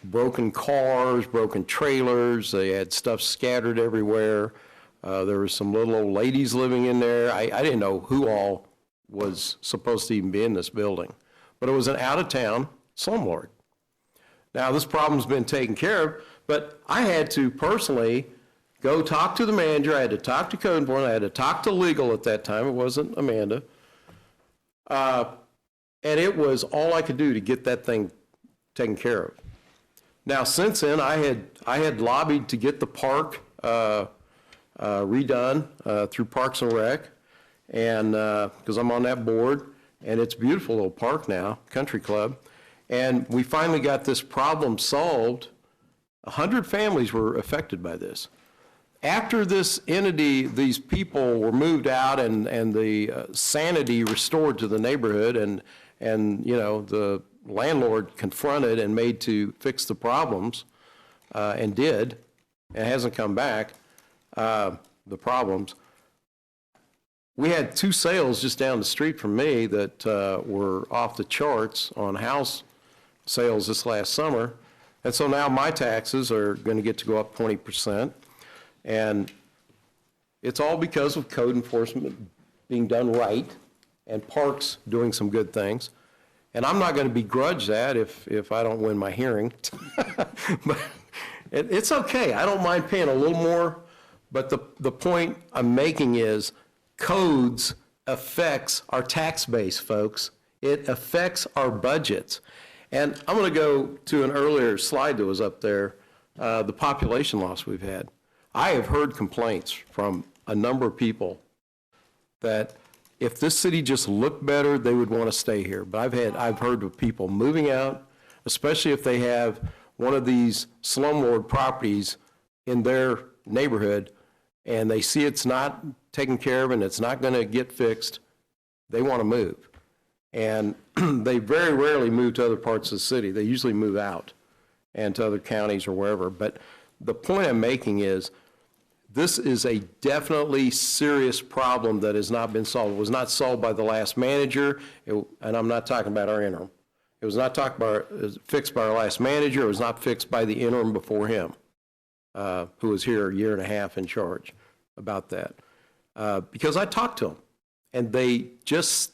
broken cars, broken trailers. They had stuff scattered everywhere. There were some little old ladies living in there. I didn't know who all was supposed to even be in this building, but it was an out-of-town slumlord. Now, this problem's been taken care of, but I had to personally go talk to the manager. I had to talk to code enforcement. I had to talk to legal at that time. It wasn't Amanda. And it was all I could do to get that thing taken care of. Now, since then, I had lobbied to get the park redone through Parks and Rec, and because I'm on that board, and it's a beautiful little park now, country club. And we finally got this problem solved. 100 families were affected by this. After this entity, these people were moved out and the sanity restored to the neighborhood, and you know, the landlord confronted and made to fix the problems, and did, and hasn't come back, the problems. We had 2 sales just down the street from me that were off the charts on house sales this last summer, and so now my taxes are going to get to go up 20%. And it's all because of code enforcement being done right and parks doing some good things. And I'm not going to begrudge that if I don't win my hearing. But it's okay. I don't mind paying a little more. But the point I'm making is codes affects our tax base, folks. It affects our budgets. And I'm going to go to an earlier slide that was up there, the population loss we've had. I have heard complaints from a number of people that if this city just looked better, they would want to stay here. But I've heard of people moving out, especially if they have one of these slumlord properties in their neighborhood and they see it's not taken care of and it's not going to get fixed, they want to move. And they very rarely move to other parts of the city. They usually move out and to other counties or wherever. But the point I'm making is this is a definitely serious problem that has not been solved. It was not solved by the last manager, and I'm not talking about our interim. It was not fixed by our last manager. It was not fixed by the interim before him, who was here a year and a half in charge about that. Because I talked to them, and they just,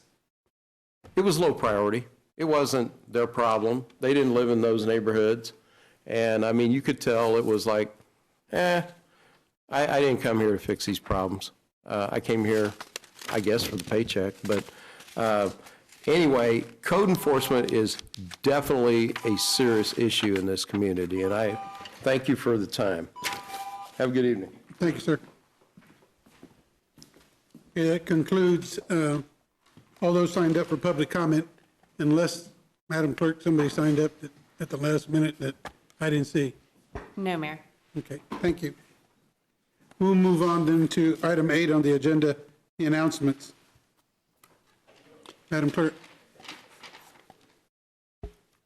it was low priority. It wasn't their problem. They didn't live in those neighborhoods. And I mean, you could tell it was like, I didn't come here to fix these problems. I came here, I guess, for the paycheck. But anyway, code enforcement is definitely a serious issue in this community. And I thank you for the time. Have a good evening. Thank you, sir. Okay, that concludes all those signed up for public comment, unless, Madam Clerk, somebody signed up at the last minute that I didn't see. No, Mayor. Okay, thank you. We'll move on then to item 8 on the agenda, the announcements. Madam Clerk.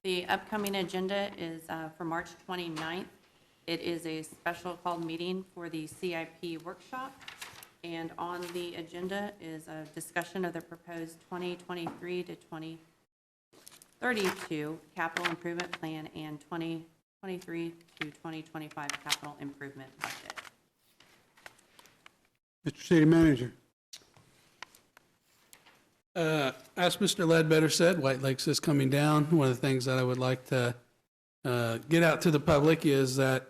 The upcoming agenda is for March 29th. It is a special called meeting for the CIP workshop. And on the agenda is a discussion of the proposed 2023 to 2032 capital improvement plan and 2023 to 2025 capital improvement budget. Mr. City Manager. As Mr. Ledbetter said, White Lakes is coming down. One of the things that I would like to get out to the public is that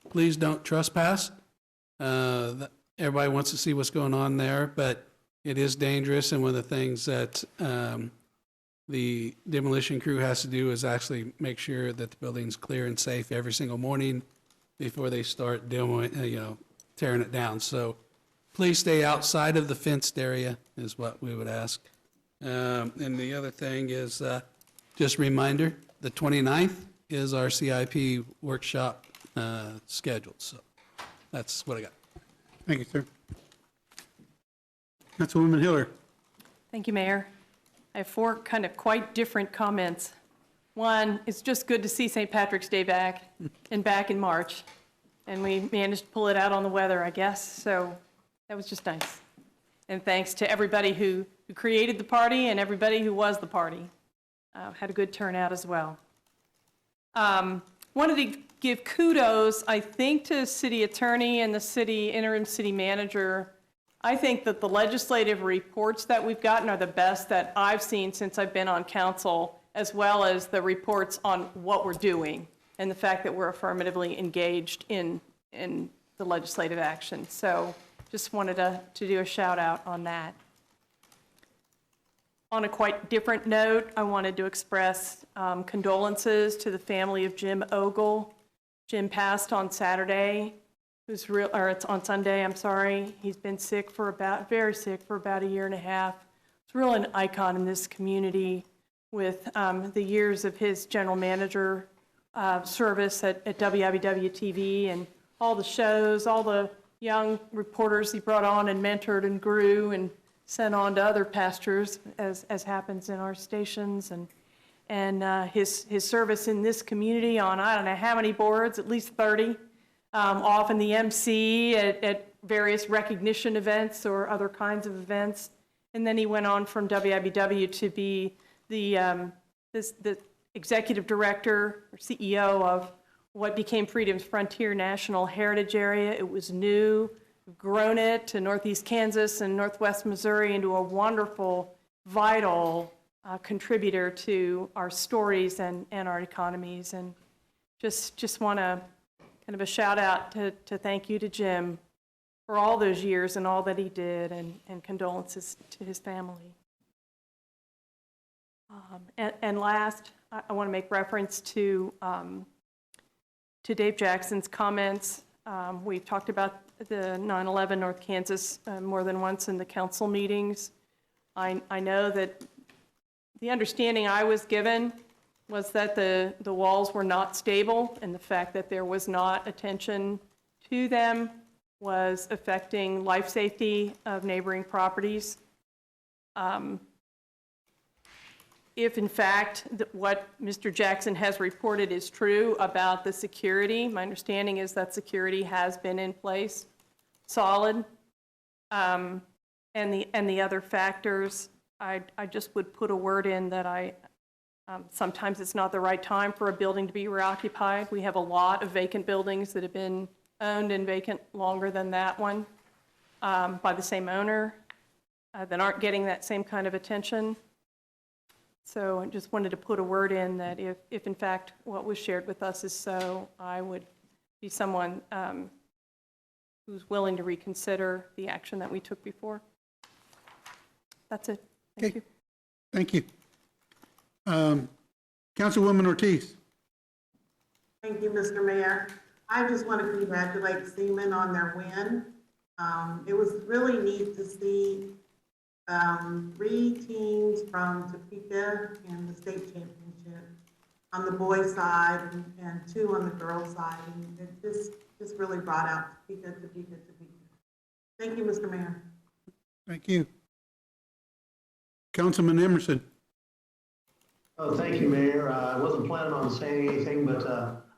please don't trespass. Everybody wants to see what's going on there, but it is dangerous, and one of the things that the demolition crew has to do is actually make sure that the building's clear and safe every single morning before they start tearing it down. So please stay outside of the fenced area is what we would ask. And the other thing is just a reminder, the 29th is our CIP workshop scheduled. So that's what I got. Thank you, sir. Councilwoman Hiller. Thank you, Mayor. I have 4 kind of quite different comments. One, it's just good to see St. Patrick's Day back in March. And we managed to pull it out on the weather, I guess. So that was just nice. And thanks to everybody who created the party and everybody who was the party. Had a good turnout as well. Wanted to give kudos, I think, to city attorney and the interim city manager. I think that the legislative reports that we've gotten are the best that I've seen since I've been on council, as well as the reports on what we're doing and the fact that we're affirmatively engaged in the legislative action. So just wanted to do a shout out on that. On a quite different note, I wanted to express condolences to the family of Jim Ogle. Jim passed on Saturday. It's on Sunday, I'm sorry. He's been very sick for about a year and a half. He's really an icon in this community with the years of his general manager service at WIBW TV and all the shows, all the young reporters he brought on and mentored and grew and sent on to other pastures, as happens in our stations, and his service in this community on I don't know how many boards, at least 30. Often the MC at various recognition events or other kinds of events. And then he went on from WIBW to be the executive director or CEO of what became Freedom's Frontier National Heritage Area. It was new, we've grown it to Northeast Kansas and Northwest Missouri into a wonderful, vital contributor to our stories and our economies. And just want to kind of a shout out to thank you to Jim for all those years and all that he did, and condolences to his family. And last, I want to make reference to Dave Jackson's comments. We've talked about the 9/11 North Kansas more than once in the council meetings. I know that the understanding I was given was that the walls were not stable, and the fact that there was not attention to them was affecting life safety of neighboring properties. If in fact what Mr. Jackson has reported is true about the security, my understanding is that security has been in place, solid, and the other factors, I just would put a word in that sometimes it's not the right time for a building to be reoccupied. We have a lot of vacant buildings that have been owned and vacant longer than that one by the same owner that aren't getting that same kind of attention. So I just wanted to put a word in that if in fact what was shared with us is so, I would be someone who's willing to reconsider the action that we took before. That's it. Thank you. Thank you. Councilwoman Ortiz. Thank you, Mr. Mayor. I just want to congratulate Seaman on their win. It was really neat to see 3 teams from Topeka in the state championship on the boys' side and 2 on the girls' side. And it just really brought out Topeka. Thank you, Mr. Mayor. Thank you. Councilman Emerson. Oh, thank you, Mayor. I wasn't planning on saying anything, but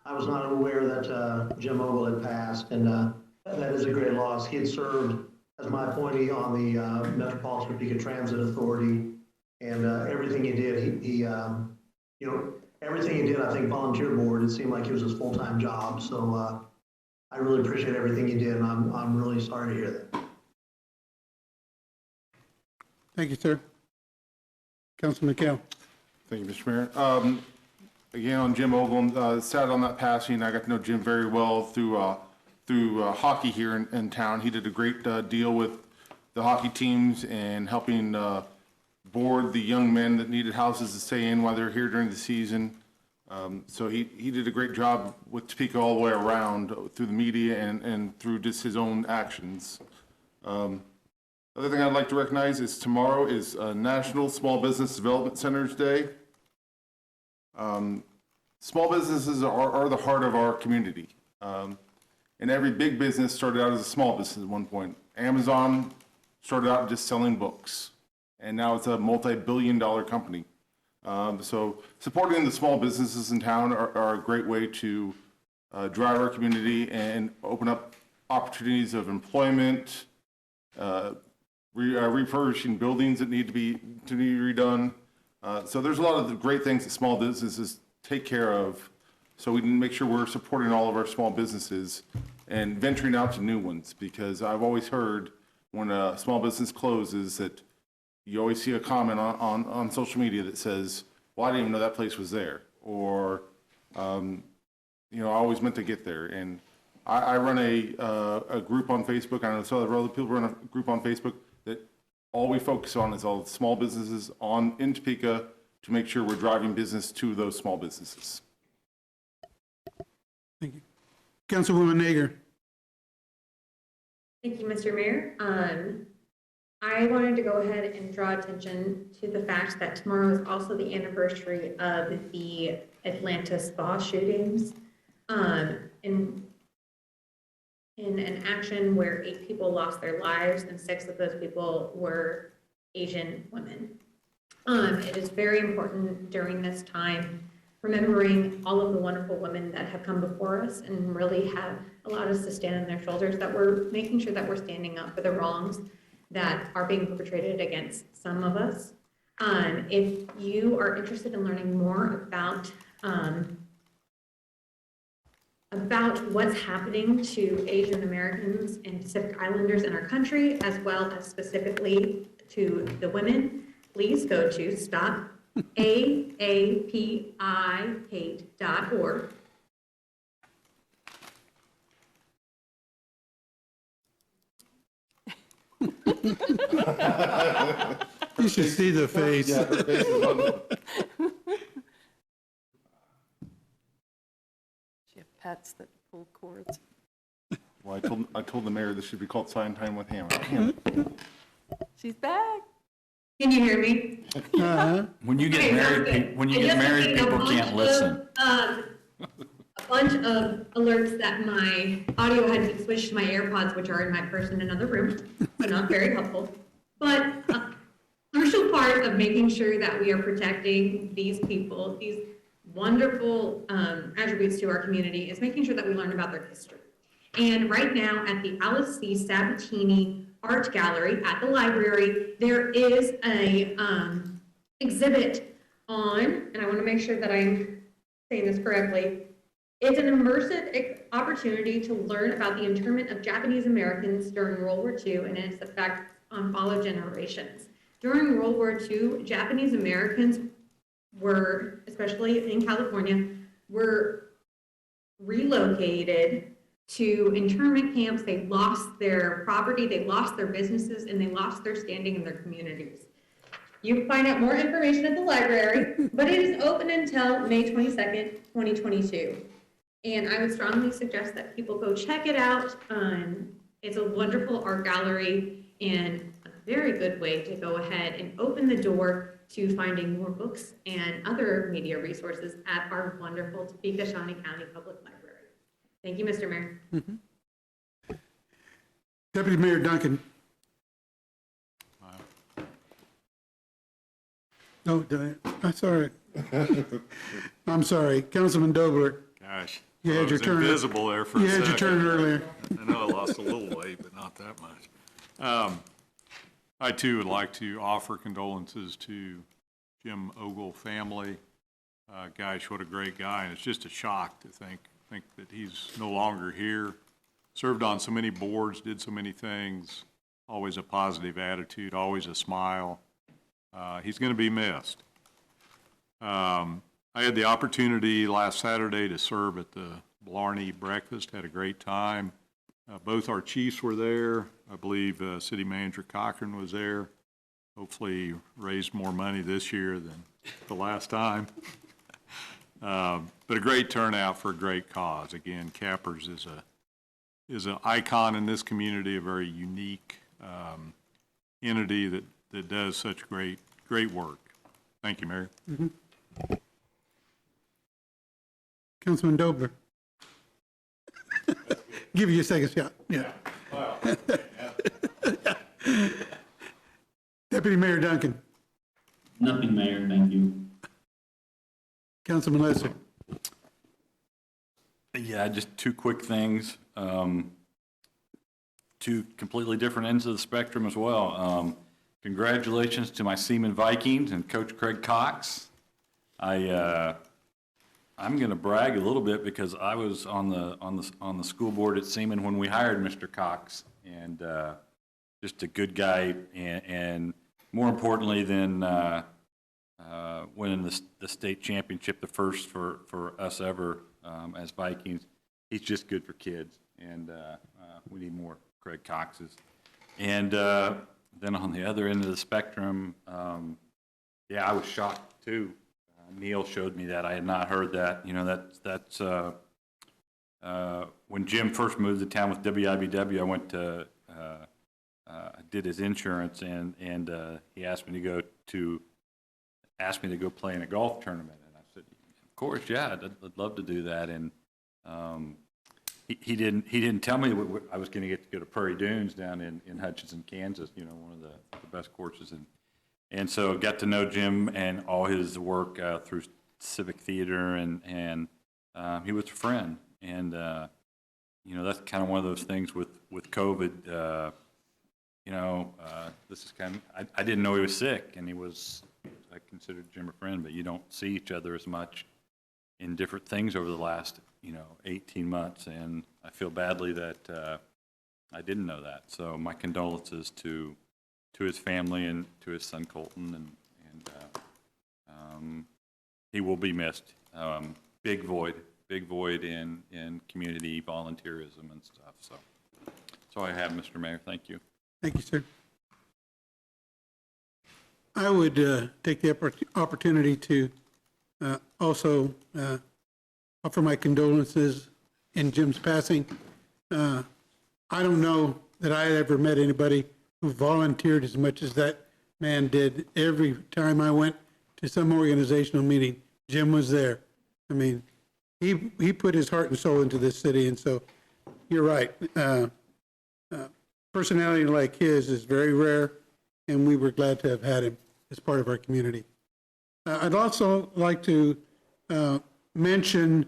I was not aware that Jim Ogle had passed, and that is a great loss. He had served as my appointee on the Metropolitan Topeka Transit Authority, and everything he did, everything he did, I think volunteer board, it seemed like it was his full-time job. So I really appreciate everything he did, and I'm really sorry to hear that. Thank you, sir. Councilman McHale. Thank you, Mr. Mayor. Again, on Jim Ogle, sad on that passing. I got to know Jim very well through hockey here in town. He did a great deal with the hockey teams and helping board the young men that needed houses to stay in while they're here during the season. So he did a great job with Topeka all the way around through the media and through just his own actions. Other thing I'd like to recognize is tomorrow is National Small Business Development Centers Day. Small businesses are the heart of our community. And every big business started out as a small business at one point. Amazon started out just selling books, and now it's a multi-billion-dollar company. So supporting the small businesses in town are a great way to drive our community and open up opportunities of employment, refurbishing buildings that need to be redone. So there's a lot of the great things that small businesses take care of. So we can make sure we're supporting all of our small businesses and venturing out to new ones, because I've always heard when a small business closes that you always see a comment on social media that says, well, I didn't even know that place was there. Or, I always meant to get there. And I run a group on Facebook. I know some other people run a group on Facebook that all we focus on is all the small businesses in Topeka to make sure we're driving business to those small businesses. Thank you. Councilwoman Nager. Thank you, Mr. Mayor. I wanted to go ahead and draw attention to the fact that tomorrow is also the anniversary of the Atlanta spa shootings. In an action where 8 people lost their lives and 6 of those people were Asian women. It is very important during this time, remembering all of the wonderful women that have come before us and really have allowed us to stand on their shoulders, that we're making sure that we're standing up for the wrongs that are being perpetrated against some of us. If you are interested in learning more about what's happening to Asian Americans and Pacific Islanders in our country, as well as specifically to the women, please go to stopaaphate.org. You should see the face. Yeah, her face is on the- She have pets that pull cords. Well, I told the mayor this should be called Sign Time with Hannah. She's back. Can you hear me? When you get Okay, married, sounds good. when you I get just married, received a people bunch can't listen. A bunch of alerts that my audio had been switched to my AirPods, which are in my purse in another room, so not very helpful. But a crucial part of making sure that we are protecting these people, these wonderful attributes to our community, is making sure that we learn about their history. And right now at the Alice C. Sabatini Art Gallery at the library, there is a exhibit on, and I want to make sure that I'm saying this correctly, it's an immersive opportunity to learn about the internment of Japanese Americans during World War II and its effects on follow generations. During World War II, Japanese Americans were, especially in California, were relocated to internment camps. They lost their property, they lost their businesses, and they lost their standing in their communities. You can find out more information at the library, but it is open until May 22nd, 2022. And I would strongly suggest that people go check it out. It's a wonderful art gallery and a very good way to go ahead and open the door to finding more books and other media resources at our wonderful Topeka Shawnee County Public Library. Thank you, Mr. Mayor. Deputy Mayor Duncan. No, I'm sorry. I'm sorry. Councilman Dobler. Gosh. You had your turn. Invisible there for a You second. had your turn earlier. I know I lost a little weight, but not that much. I too would like to offer condolences to Jim Ogle family. Gosh, what a great guy, and it's just a shock to think that he's no longer here. Served on so many boards, did so many things, always a positive attitude, always a smile. He's going to be missed. I had the opportunity last Saturday to serve at the Blarney breakfast, had a great time. Both our chiefs were there. I believe City Manager Cochran was there. Hopefully raised more money this year than the last time. But a great turnout for a great cause. Again, Cappers is an icon in this community, a very unique entity that does such great work. Thank you, Mayor. Councilman Dobler. Give you a second shot. Yeah. Deputy Mayor Duncan. Nothing, Mayor, thank you. Councilman Lesser. Yeah, just two quick things. Two completely different ends of the spectrum as well. Congratulations to my Seaman Vikings and Coach Craig Cox. I'm going to brag a little bit because I was on the school board at Seaman when we hired Mr. Cox, and just a good guy, and more importantly than winning the state championship, the first for us ever as Vikings. He's just good for kids, and we need more Craig Coxes. And then on the other end of the spectrum, yeah, I was shocked too. Neil showed me that. I had not heard that. You know, that's when Jim first moved to town with WIBW, I went to did his insurance, and he asked me to go play in a golf tournament, and I said, of course, yeah, I'd love to do that. And he didn't tell me I was going to get to go to Prairie Dunes down in Hutchinson, Kansas. You know, one of the best courses. And so got to know Jim and all his work through Civic Theater, and he was a friend. And you know, that's kind of one of those things with COVID. You know, this is kind of, I didn't know he was sick, and I considered Jim a friend, but you don't see each other as much in different things over the last, 18 months, and I feel badly that I didn't know that. So my condolences to his family and to his son Colton, and he will be missed. Big void in community volunteerism and stuff. So that's all I have, Mr. Mayor. Thank you. Thank you, sir. I would take the opportunity to also offer my condolences in Jim's passing. I don't know that I ever met anybody who volunteered as much as that man did. Every time I went to some organizational meeting, Jim was there. I mean, he put his heart and soul into this city, and so you're right. Personality like his is very rare, and we were glad to have had him as part of our community. I'd also like to mention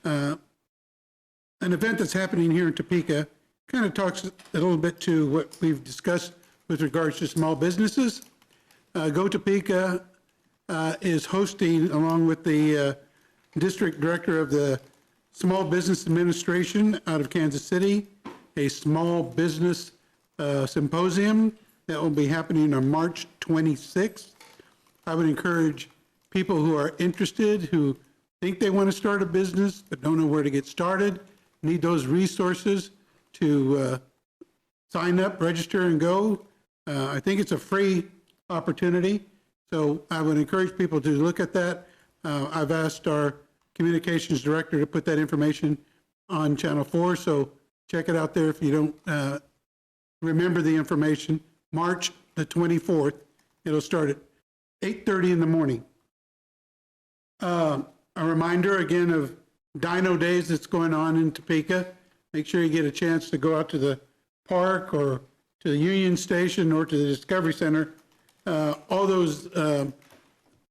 an event that's happening here in Topeka. Kind of talks a little bit to what we've discussed with regards to small businesses. Go Topeka is hosting, along with the district director of the Small Business Administration out of Kansas City, a small business symposium that will be happening on March 26th. I would encourage people who are interested, who think they want to start a business but don't know where to get started, need those resources, to sign up, register, and go. I think it's a free opportunity, so I would encourage people to look at that. I've asked our communications director to put that information on Channel 4, so check it out there if you don't remember the information. March the 24th, it'll start at 8:30 in the morning. A reminder again of Dino Days that's going on in Topeka. Make sure you get a chance to go out to the park or to the Union Station or to the Discovery Center. All those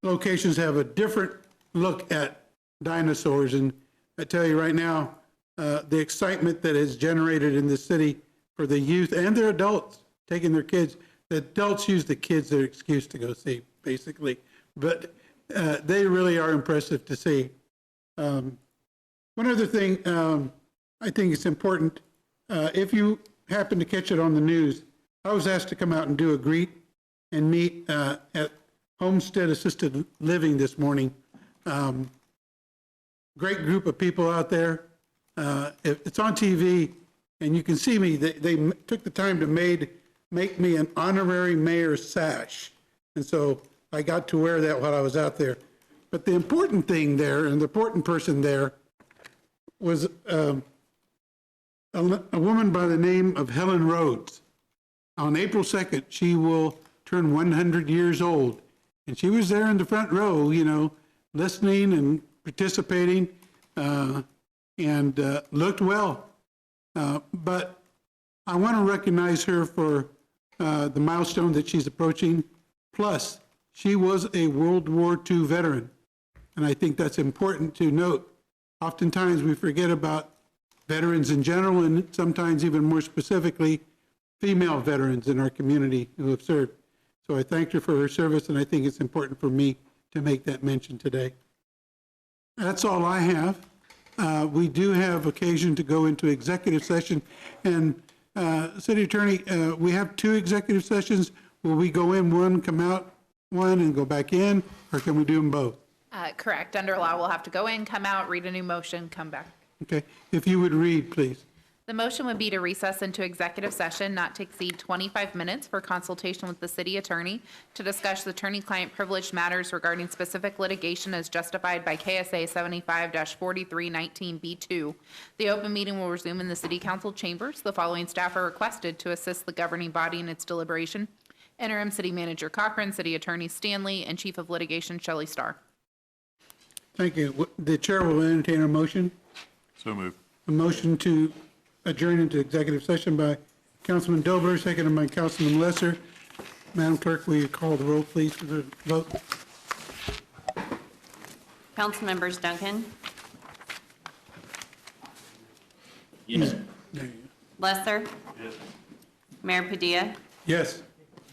locations have a different look at dinosaurs, and I tell you right now, the excitement that is generated in this city for the youth and their adults taking their kids. The adults use the kids as their excuse to go see, basically, but they really are impressive to see. One other thing, I think it's important, if you happen to catch it on the news, I was asked to come out and do a greet and meet at Homestead Assisted Living this morning. Great group of people out there. It's on TV, and you can see me. They took the time to make me an honorary mayor's sash. And so I got to wear that while I was out there. But the important thing there, and the important person there, was a woman by the name of Helen Rhodes. On April 2nd, she will turn 100 years old. And she was there in the front row, you know, listening and participating, and looked well. But I want to recognize her for the milestone that she's approaching. Plus, she was a World War II veteran. And I think that's important to note. Oftentimes we forget about veterans in general, and sometimes even more specifically, female veterans in our community who have served. So I thanked her for her service, and I think it's important for me to make that mention today. That's all I have. We do have occasion to go into executive session. And City Attorney, we have 2 executive sessions. Will we go in one, come out one, and go back in, or can we do them both? Correct. Under law, we'll have to go in, come out, read a new motion, come back. Okay. If you would read, please. The motion would be to recess into executive session not to exceed 25 minutes for consultation with the city attorney to discuss attorney-client privileged matters regarding specific litigation as justified by KSA 75-4319B2. The open meeting will resume in the city council chambers. The following staff are requested to assist the governing body in its deliberation: Interim City Manager Cochran, City Attorney Stanley, and Chief of Litigation Shelley Starr. Thank you. The chair will entertain a motion. So moved. A motion to adjourn into executive session by Councilman Dobler, seconded by Councilman Lesser. Madam Clerk, will you call the roll, please, for the vote? Councilmembers Duncan, Yes. Lesser. Yes. Mayor Padilla, Yes.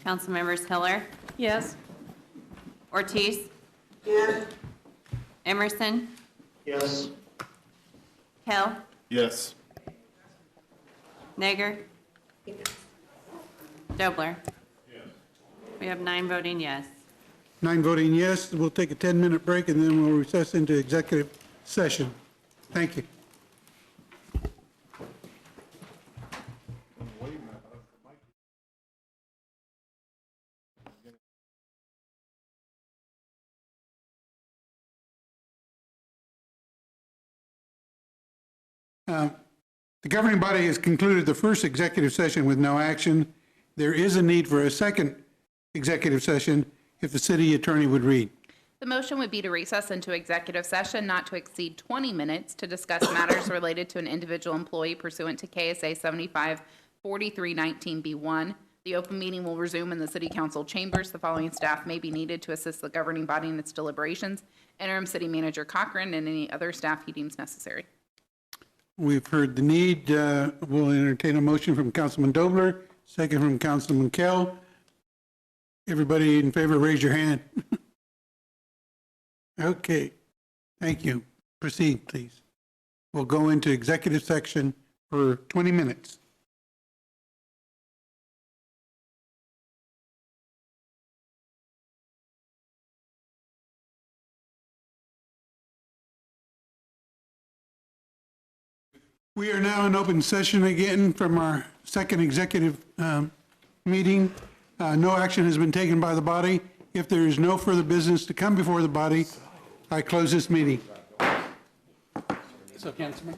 Councilmembers Hiller, Yes. Ortiz, Yes. Emerson, Yes. Kell, Yes. Nager, Dobler. We have 9 voting yes. 9 voting yes. We'll take a 10-minute break, and then we'll recess into executive session. Thank you. The governing body has concluded the first executive session with no action. There is a need for a second executive session if the city attorney would read. The motion would be to recess into executive session not to exceed 20 minutes to discuss matters related to an individual employee pursuant to KSA 75-4319B1. The open meeting will resume in the city council chambers. The following staff may be needed to assist the governing body in its deliberations: Interim City Manager Cochran and any other staff he deems necessary. We've heard the need. We'll entertain a motion from Councilman Dobler, second from Councilman Kell. Everybody in favor, raise your hand. Okay, thank you. Proceed, please. We'll go into executive section for 20 minutes. We are now in open session again from our second executive meeting. No action has been taken by the body. If there is no further business to come before the body, I close this meeting. So, Councilman?